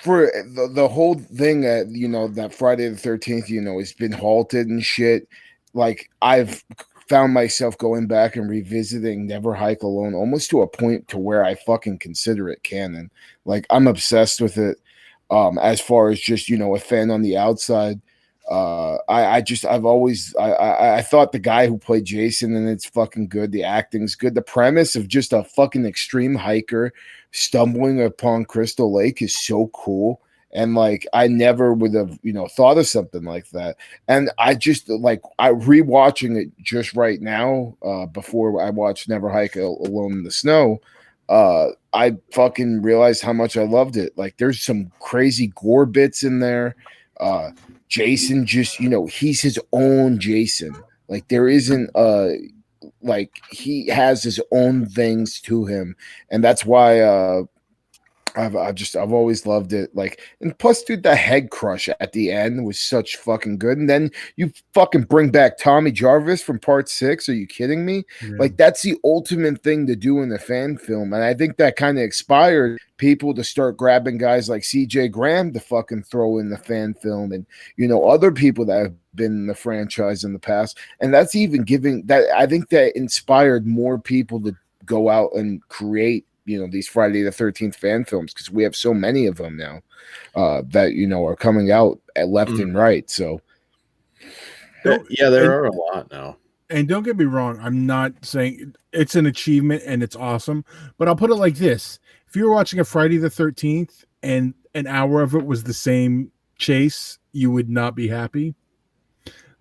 for the whole thing that that Friday the 13th has been halted and shit. Like I've found myself going back and revisiting Never Hike Alone almost to a point to where I fucking consider it canon. Like I'm obsessed with it. As far as just a fan on the outside, I've always I thought the guy who played Jason, and it's fucking good. The acting's good. The premise of just a fucking extreme hiker stumbling upon Crystal Lake is so cool. And like I never would have thought of something like that. And I just I rewatching it just right now before I watched Never Hike Alone in the Snow. I fucking realized how much I loved it. Like there's some crazy gore bits in there. Jason just he's his own Jason. Like there isn't like he has his own things to him, and that's why I've always loved it. Like, and plus, dude, the head crush at the end was such fucking good. And then you fucking bring back Tommy Jarvis from Part 6. Are you kidding me? Yeah. Like, that's the ultimate thing to do in a fan film. And I think that kind of inspired people to start grabbing guys like CJ Graham to fucking throw in the fan film, and other people that have been in the franchise in the past. And that's even giving that, I think that inspired more people to go out and create these Friday the 13th fan films, because we have so many of them now that are coming out at left and right. So yeah, there are a lot now. And don't get me wrong, I'm not saying it's an achievement and it's awesome, but I'll put it like this: if you were watching a Friday the 13th and an hour of it was the same chase, you would not be happy.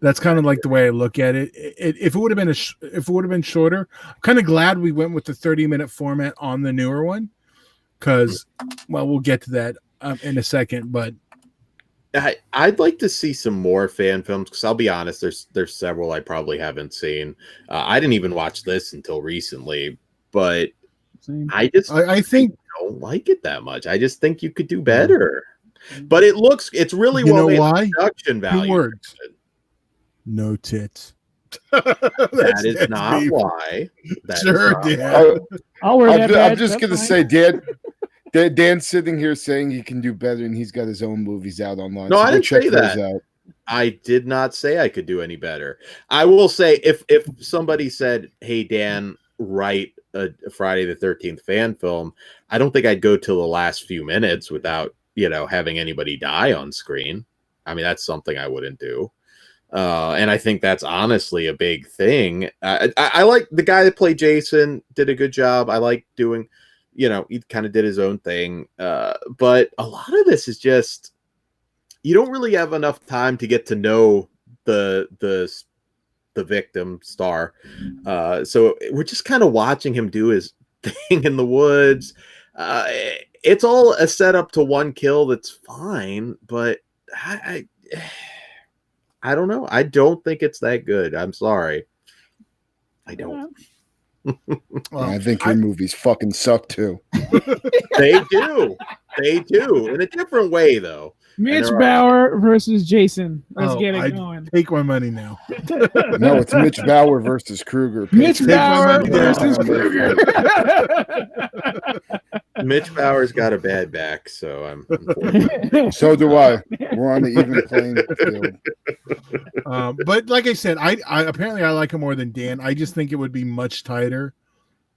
That's kind of like the way I look at it. If it would have been shorter, I'm kind of glad we went with the 30-minute format on the newer one, because, well, we'll get to that in a second. But I'd like to see some more fan films, because I'll be honest, there's several I probably haven't seen. I didn't even watch this until recently, but I think I don't like it that much. I just think you could do better. But it's really well made. Why? Production value. 2 words. No tits. That is not why. Sure, Dan. I'm just going to say, Dan's sitting here saying he can do better, and he's got his own movies out online. No, so I didn't say that. I did not say I could do any better. I will say, if somebody said, "Hey, Dan, write a Friday the 13th fan film," I don't think I'd go till the last few minutes without having anybody die on screen. I mean, that's something I wouldn't do. And I think that's honestly a big thing. I like the guy that played Jason, did a good job. I like doing, he kind of did his own thing. But a lot of this is just, you don't really have enough time to get to know the victim star. So we're just kind of watching him do his thing in the woods. It's all a setup to one kill. That's fine, but I don't know. I don't think it's that good. I'm sorry. I don't. Well, I think your movies fucking suck too. They do. They do. In a different way, though. Mitch Bauer versus Jason. Let's get it going. Take my money now. No, it's Mitch Bauer versus Kruger. Mitch Bauer versus Kruger. Mitch Bauer's got a bad back, so I'm. So do I. We're on the even playing field. But like I said, I apparently I like him more than Dan. I just think it would be much tighter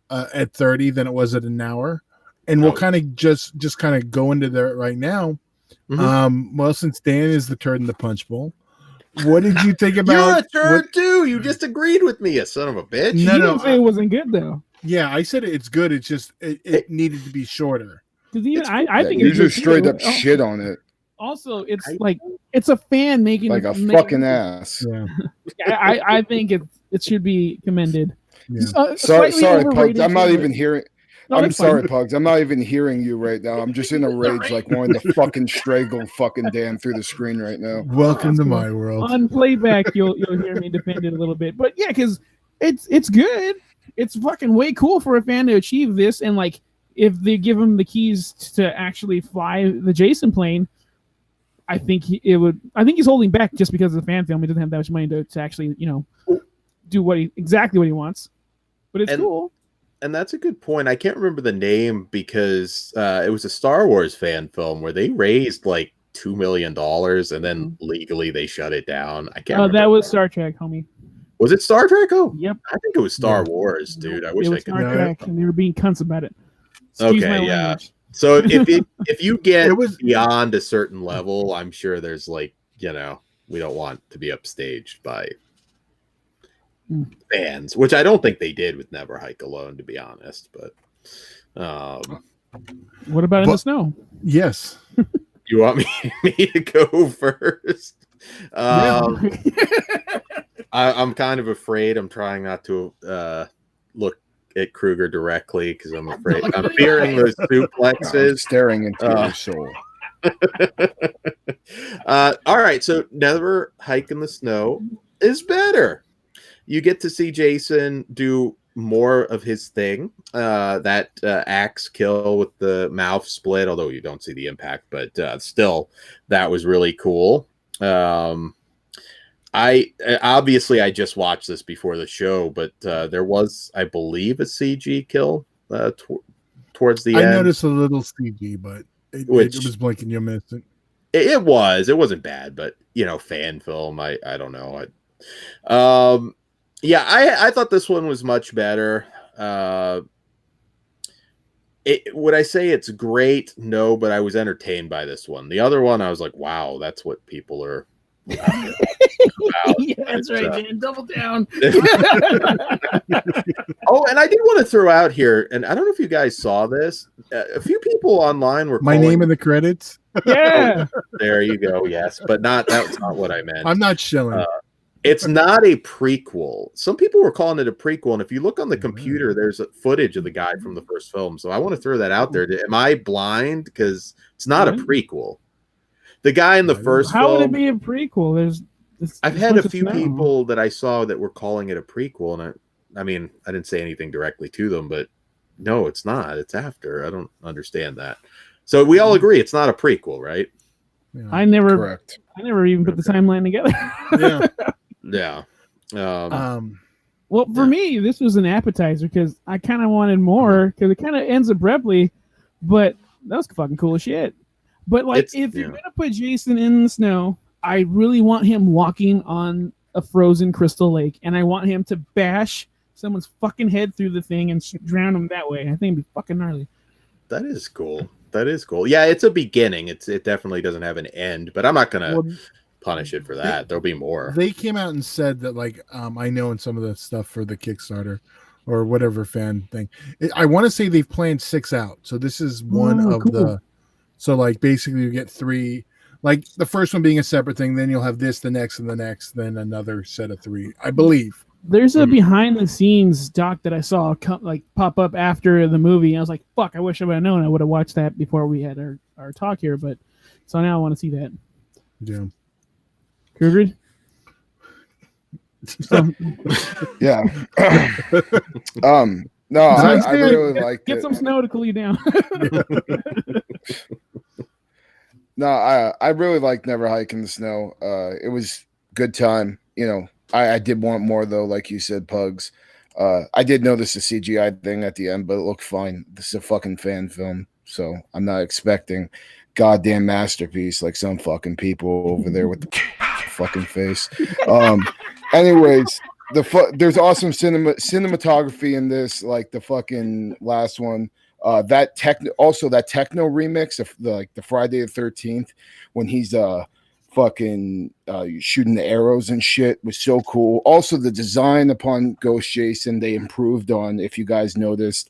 at 30 than it was at an hour, and we'll kind of just kind of go into that right now. Mm-hmm. Well, since Dan is the turd in the punch bowl, what did you think about? You're a turd too. You just agreed with me, you son of a bitch. No, didn't say it wasn't good though. Yeah, I said it's good. It's just it needed to be shorter. Because even I think you just straight up shit on it. Also, it's like it's a fan making like a fucking ass. Yeah, I think it should be commended. Yeah. Sorry, Pugs. I'm not even hearing. No, I'm sorry, Pugs. I'm not even hearing you right now. I'm just in a rage, like wanting to fucking strangle fucking Dan through the screen right now. Welcome to my world. On playback, you'll hear me defend it a little bit, but yeah, because it's good. It's fucking way cool for a fan to achieve this, and like if they give him the keys to actually fly the Jason plane, I think I think he's holding back just because of the fan film. He doesn't have that much money to actually do exactly what he wants. But it's cool. and that's a good point. I can't remember the name because it was a Star Wars fan film where they raised like $2 million and then legally they shut it down. I can't remember. That was Star Trek, homie. Was it Star Trek? Oh, yep. I think it was Star Wars, dude. I wish I could. Star Trek, and they were being cunts about it. Excuse my language. So if you get beyond a certain level, I'm sure there's like, we don't want to be upstaged by fans, which I don't think they did with Never Hike Alone, to be honest. But what about In the Snow? Yes. You want me to go first? I'm kind of afraid. I'm trying not to look at Kruger directly because I'm afraid. I'm fearing those suplexes. Staring into your soul. All right, so Never Hike in the Snow is better. You get to see Jason do more of his thing. That axe kill with the mouth split, although you don't see the impact, but still, that was really cool. I just watched this before the show, but there was, I believe, a CG kill towards the end. I noticed a little CG, but it was blinking. You missed it. It wasn't bad, but fan film. I don't know. I thought this one was much better. Would I say it's great? No, but I was entertained by this one. The other one, I was like, wow, that's what people are. Yeah, that's right, man. Double down. Oh, and I did want to throw out here, and I don't know if you guys saw this. A few people online were my name in the credits. Yeah, there you go. Yes, but that's not what I meant. I'm not shilling. It's not a prequel. Some people were calling it a prequel, and if you look on the computer, there's footage of the guy from the first film. So I want to throw that out there. Am I blind? Because it's not a prequel. The guy in the first film. How would it be a prequel? I've had a few people that I saw that were calling it a prequel, and I mean, I didn't say anything directly to them, but no, it's not. It's after. I don't understand that. So we all agree it's not a prequel, right? Yeah. I never even put the timeline together. Yeah. Well, for me, this was an appetizer because I kind of wanted more because it kind of ends abruptly, but that was fucking cool as shit. But if you're gonna put Jason in the snow, I really want him walking on a frozen crystal lake, and I want him to bash someone's fucking head through the thing and drown him that way. I think it'd be fucking gnarly. That is cool. Yeah, it's a beginning. It definitely doesn't have an end, but I'm not gonna punish it for that. There'll be more. They came out and said that, I know in some of the stuff for the Kickstarter or whatever fan thing, I want to say they've planned 6 out. So this is one of the. So basically you get 3, the first one being a separate thing, then you'll have this, the next, and the next, then another set of 3, I believe. There's a behind the scenes doc that I saw pop up after the movie. I was like, fuck, I wish I would have known. I would have watched that before we had our talk here, but so now I want to see that. Yeah. Kruger? Yeah. No, I really like it. Get some snow to cool you down. No, I really like Never Hike in the Snow. It was good time. I did want more though, like you said, Pugs. I did notice the CGI thing at the end, but it looked fine. This is a fucking fan film, so I'm not expecting goddamn masterpiece like some fucking people over there with the fucking face. Anyways, there's awesome cinematography in this, like the fucking last one. That techno remix of the Friday the 13th when he's fucking shooting the arrows and shit was so cool. Also, the design upon Ghost Jason they improved on. If you guys noticed,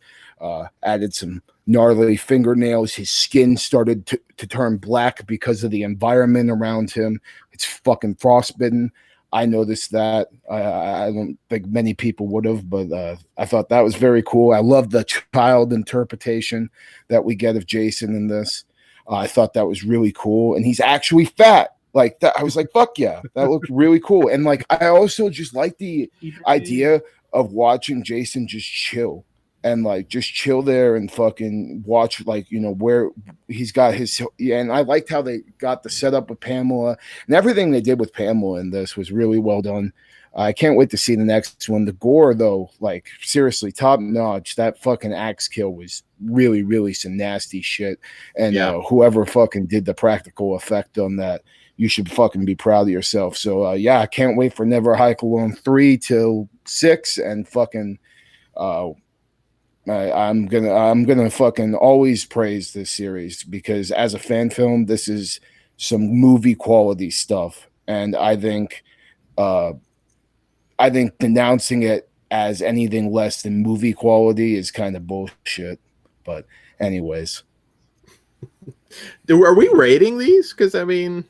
added some gnarly fingernails. His skin started to turn black because of the environment around him. It's fucking frostbitten. I noticed that. I don't think many people would have, but I thought that was very cool. I love the child interpretation that we get of Jason in this. I thought that was really cool. And he's actually fat. Like that, I was like, fuck yeah, that looked really cool. And I also just like the idea of watching Jason just chill and just chill there and fucking watch where he's got his. Yeah, and I liked how they got the setup with Pamela and everything they did with Pamela in this was really well done. I can't wait to see the next one. The gore, though, like seriously, top notch. That fucking axe kill was really, really some nasty shit. And whoever fucking did the practical effect on that, you should fucking be proud of yourself. So yeah, I can't wait for Never Hike Alone 3 till 6, and fucking I'm gonna fucking always praise this series, because as a fan film, this is some movie quality stuff, and I think denouncing it as anything less than movie quality is kind of bullshit. But anyways, are we rating these? Because I mean,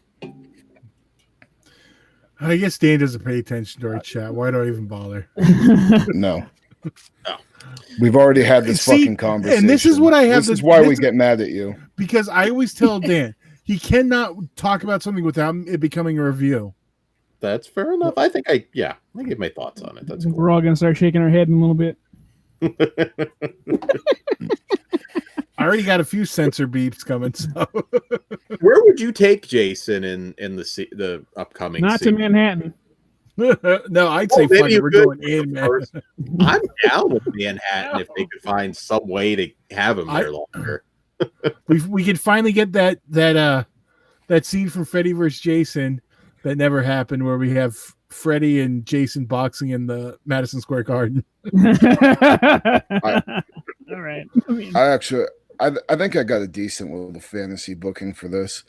I guess Dan doesn't pay attention to our chat. Why do I even bother? No. We've already had this fucking conversation. And this is what I have. This is why we get mad at you. Because I always tell Dan, he cannot talk about something without it becoming a review. That's fair enough. I think I give my thoughts on it. That's cool. We're all going to start shaking our head in a little bit. I already got a few censor beeps coming. So, where would you take Jason in the upcoming? Not season? to Manhattan. No, I'd say we're going in, man. I'm down with Manhattan if they could find some way to have him there longer. we could finally get that scene from Freddy vs. Jason that never happened, where we have Freddy and Jason boxing in the Madison Square Garden. All right. I think I got a decent little fantasy booking for this.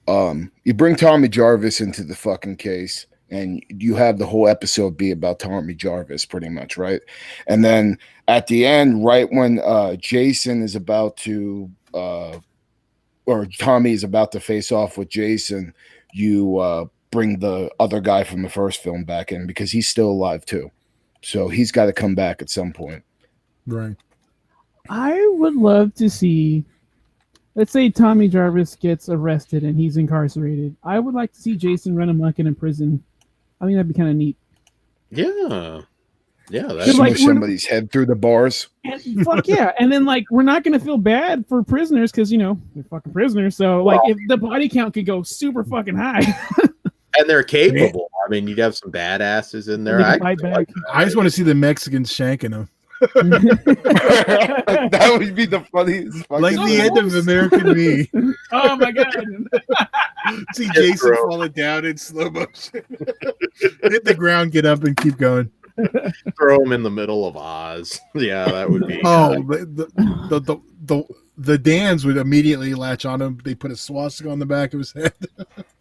You bring Tommy Jarvis into the fucking case, and you have the whole episode be about Tommy Jarvis, pretty much, right? And then at the end, right when Jason is about to, or Tommy is about to face off with Jason, you bring the other guy from the first film back in, because he's still alive too. So he's got to come back at some point. Right. I would love to see, let's say Tommy Jarvis gets arrested and he's incarcerated. I would like to see Jason run amok in a prison. I think that'd be kind of neat. Yeah. That's like somebody's head through the bars. And fuck yeah. And then we're not going to feel bad for prisoners, because, they're fucking prisoners. So if the body count could go super fucking high. And they're capable. I mean, you'd have some badasses in there. I just want to see the Mexicans shanking them. That would be the funniest. Like the end of American Me. Oh my god! See Jason falling down in slow motion. Hit the ground, get up, and keep going. Throw him in the middle of Oz. Yeah, that would be. Oh, the Dans would immediately latch on him. They put a swastika on the back of his head.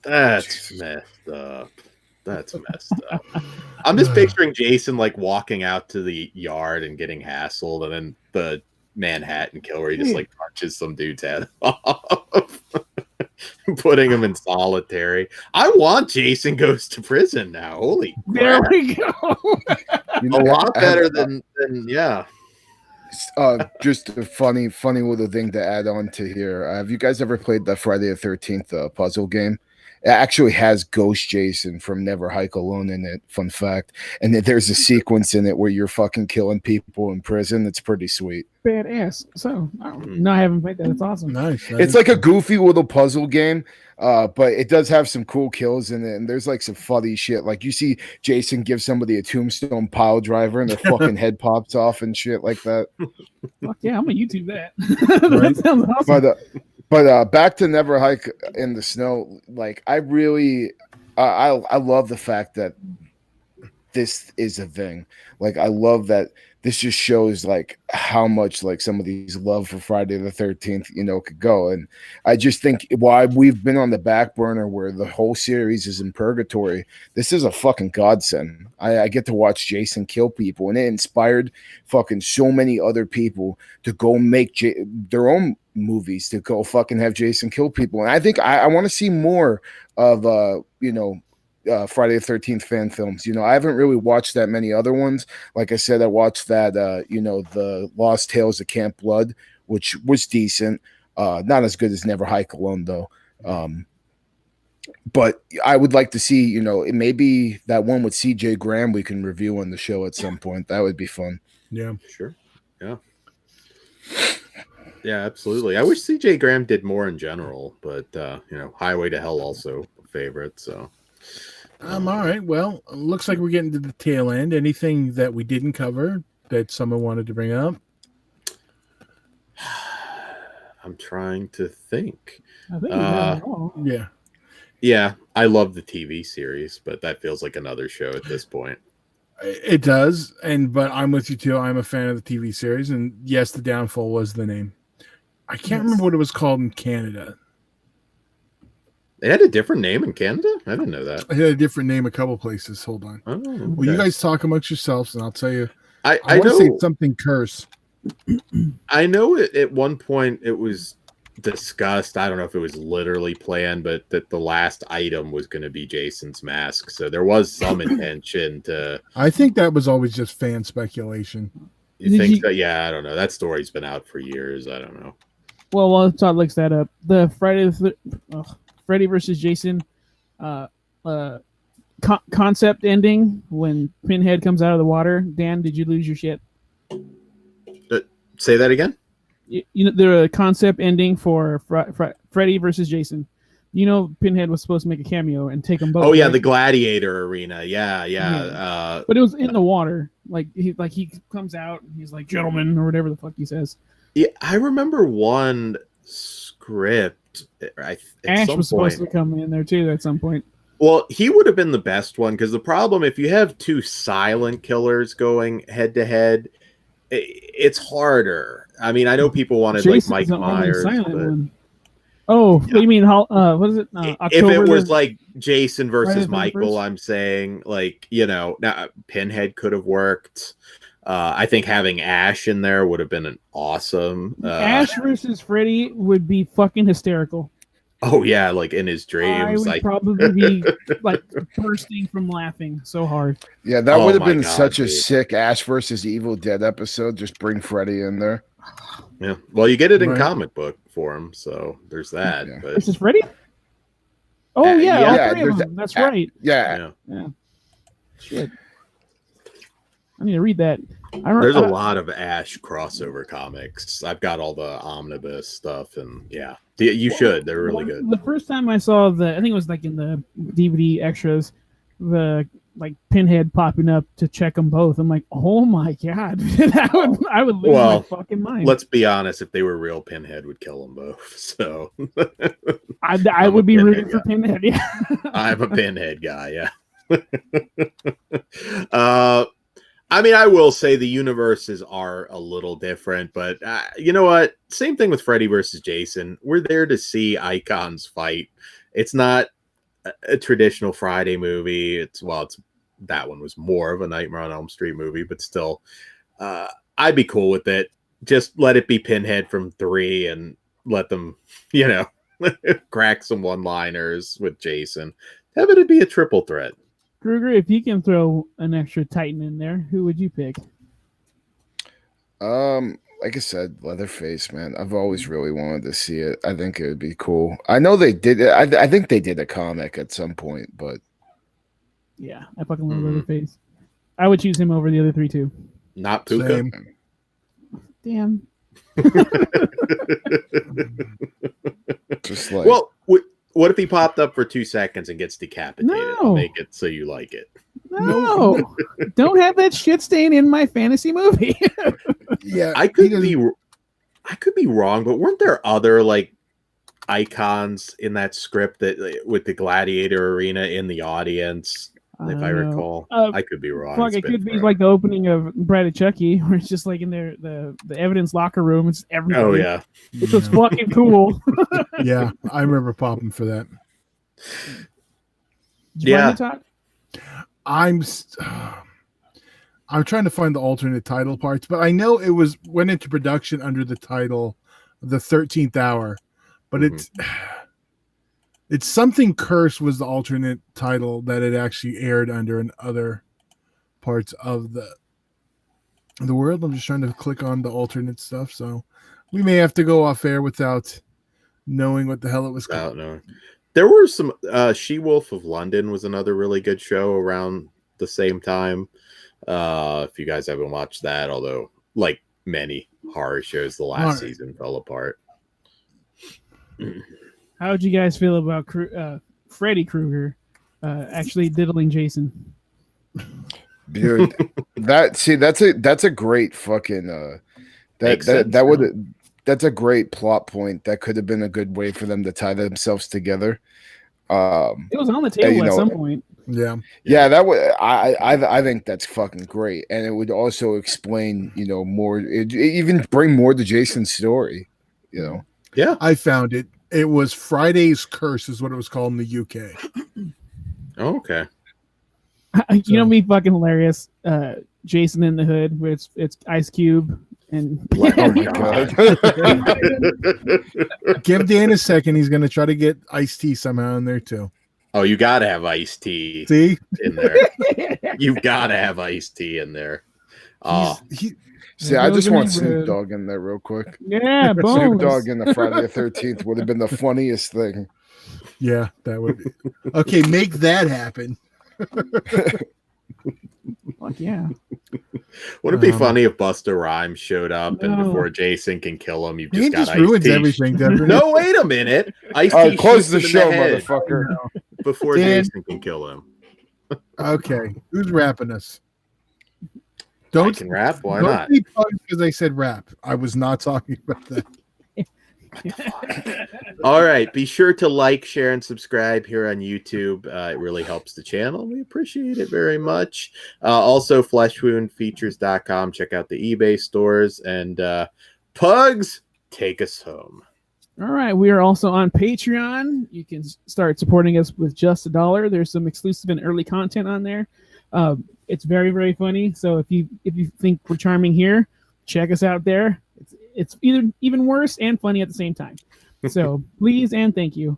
That's messed up. I'm just picturing Jason walking out to the yard and getting hassled, and then the Manhattan kill where he just punches some dude's head off, putting him in solitary. I want Jason Goes to Prison now. Holy crap. There we go. A lot better than yeah. Just a funny little thing to add on to here. Have you guys ever played the Friday the 13th puzzle game? It actually has Ghost Jason from Never Hike Alone in it. Fun fact. And there's a sequence in it where you're fucking killing people in prison. It's pretty sweet. Badass. So, no, I haven't played that. It's awesome. Nice. It's like a goofy little puzzle game, but it does have some cool kills in it. And there's some funny shit. Like you see Jason give somebody a tombstone pile driver and their fucking head pops off and shit like that. Fuck yeah, I'm going to YouTube that. That sounds awesome. But back to Never Hike in the Snow. I really, I love the fact that this is a thing. I love that this just shows how much some of these love for Friday the 13th, could go. And I just think why we've been on the back burner where the whole series is in purgatory. This is a fucking godsend. I get to watch Jason kill people, and it inspired fucking so many other people to go make their own movies, to go fucking have Jason kill people. And I think I want to see more of Friday the 13th fan films. I haven't really watched that many other ones. Like I said, I watched that the Lost Tales of Camp Blood, which was decent. Not as good as Never Hike Alone though. But I would like to see, maybe that one with CJ Graham we can review on the show at some point. That would be fun. Yeah, sure. Yeah, absolutely. I wish CJ Graham did more in general, but Highway to Hell also a favorite. So All right. Well, looks like we're getting to the tail end. Anything that we didn't cover that someone wanted to bring up? I'm trying to think. I think we got it all. Yeah. Yeah, I love the TV series, but that feels like another show at this point. It does, but I'm with you too. I'm a fan of the TV series, and yes, The Downfall was the name. I can't remember what it was called in Canada. It had a different name in Canada? I didn't know that. It had a different name a couple places. Hold on. Oh, okay. Well, you guys talk amongst yourselves, and I'll tell you. I want to know say something curse. I know at one point it was discussed. I don't know if it was literally planned, but that the last item was going to be Jason's mask. So there was some intention to. I think that was always just fan speculation. You think so? Yeah, I don't know. That story's been out for years. I don't know. Well, while Todd looks that up, the Freddy versus Jason concept ending when Pinhead comes out of the water. Dan, did you lose your shit? Say that again. You know, the concept ending for Freddy versus Jason. You know, Pinhead was supposed to make a cameo and take them both. Oh yeah, right? the gladiator arena. Yeah. But it was in the water. Like he comes out and he's like, "Gentlemen," or whatever the fuck he says. Yeah, I remember one script. Ash was supposed to come in there too at some point. Well, he would have been the best one because the problem, if you have two silent killers going head to head, it's harder. I mean, I know people wanted Jason's like Mike Myers. One. Oh, yeah. You mean what is it? October, if it was like Jason versus Michael, I'm saying like, you know, now Pinhead could have worked. I think having Ash in there would have been an awesome. Ash versus Freddy would be fucking hysterical. Oh yeah, like in his dreams. I would probably be like bursting from laughing so hard. Yeah, that would have been such a sick Ash versus Evil Dead episode. Just bring Freddy in there. Yeah, well, you get it in comic book form, so there's that. Yeah. But... This is Freddy. Oh yeah, all three of them. That's right. Yeah. Shit. I need to read that. There's a lot of Ash crossover comics. I've got all the omnibus stuff, and yeah, you should. They're really good. The first time I saw I think it was like in the DVD extras, the like Pinhead popping up to check them both. I'm like, oh my god, I would lose my fucking mind. Let's be honest. If they were real, Pinhead would kill them both. So I would be rooting for Pinhead. Yeah, I'm a Pinhead guy. Yeah. I mean, I will say the universes are a little different, but you know what? Same thing with Freddy versus Jason. We're there to see icons fight. It's not a traditional Friday movie. That one was more of a Nightmare on Elm Street movie, but still, I'd be cool with it. Just let it be Pinhead from 3 and let them, you know, crack some one-liners with Jason. Have it be a triple threat. Kruger, if you can throw an extra Titan in there, who would you pick? Like I said, Leatherface, man. I've always really wanted to see it. I think it would be cool. I know they did it. I think they did a comic at some point, but yeah, I fucking love Leatherface. I would choose him over the other 3 too. Not Puka. Damn. Just like what if he popped up for 2 seconds and gets decapitated? No. Make it so you like it. No. Don't have that shit stain in my fantasy movie. Yeah, I could be wrong, but weren't there other like icons in that script that with the gladiator arena in the audience? If I recall, I could be wrong. Fuck, it could be like the opening of Bride of Chucky, where it's just like in there the evidence locker room. It's everything. Oh yeah, which was fucking cool. Yeah, I remember popping for that. I'm trying to find the alternate title parts, but I know it went into production under the title The 13th Hour, but it's something Curse was the alternate title that it actually aired under in other parts of the world. I'm just trying to click on the alternate stuff, so we may have to go off air without knowing what the hell it was called. No. There were some She-Wolf of London was another really good show around the same time. If you guys haven't watched that, although like many horror shows, the last season fell apart. How would you guys feel about Freddy Krueger actually diddling Jason. Dude, that's a great fucking that's a great plot point. That could have been a good way for them to tie themselves together. It was on the table at some point. Yeah, that would I think that's fucking great, and it would also explain, more. It even bring more to Jason's story, Yeah, I found it. It was Friday's Curse, is what it was called in the UK. Oh, okay. You know me, fucking hilarious. Jason in the Hood, where it's Ice Cube and oh my god. Give Dan a second. He's going to try to get Ice-T somehow in there too. Oh, you gotta have Ice-T See? in there. You've gotta have Ice-T in there. Oh, See, I just want Snoop Dogg in there real quick. Yeah, boom. Snoop Dogg in the Friday the 13th would have been the funniest thing. Yeah, that would be. Okay, make that happen. Fuck yeah. Would it be funny if Busta Rhymes showed up and before Jason can kill him, you've just got Ice-T? Ruins everything, No, wait a minute. Ice-T close the show, motherfucker. Before Jason can kill him. Okay, who's rapping us? I can rap. Why not? Because I said rap. I was not talking about that. All right. Be sure to like, share, and subscribe here on YouTube. It really helps the channel. We appreciate it very much. Also, fleshwoundfeatures.com. Check out the eBay stores. And Pugs, take us home. All right. We are also on Patreon. You can start supporting us with just $1. There's some exclusive and early content on there. It's very, very funny. So if you think we're charming here, check us out there. It's either even worse and funny at the same time. So please and thank you.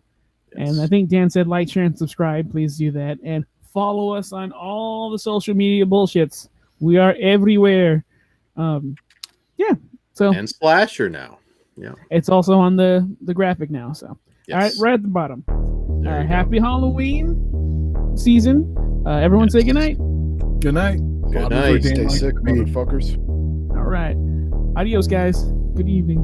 Yes. And I think Dan said like, share, and subscribe. Please do that. And follow us on all the social media bullshits. We are everywhere. Yeah. So and Splasher now. Yeah. It's also on the graphic now. So yes. All right, right at the bottom. Happy Halloween season. Everyone say goodnight. Good night. Good night. Stay sick, motherfuckers. All right. Adios, guys. Good evening.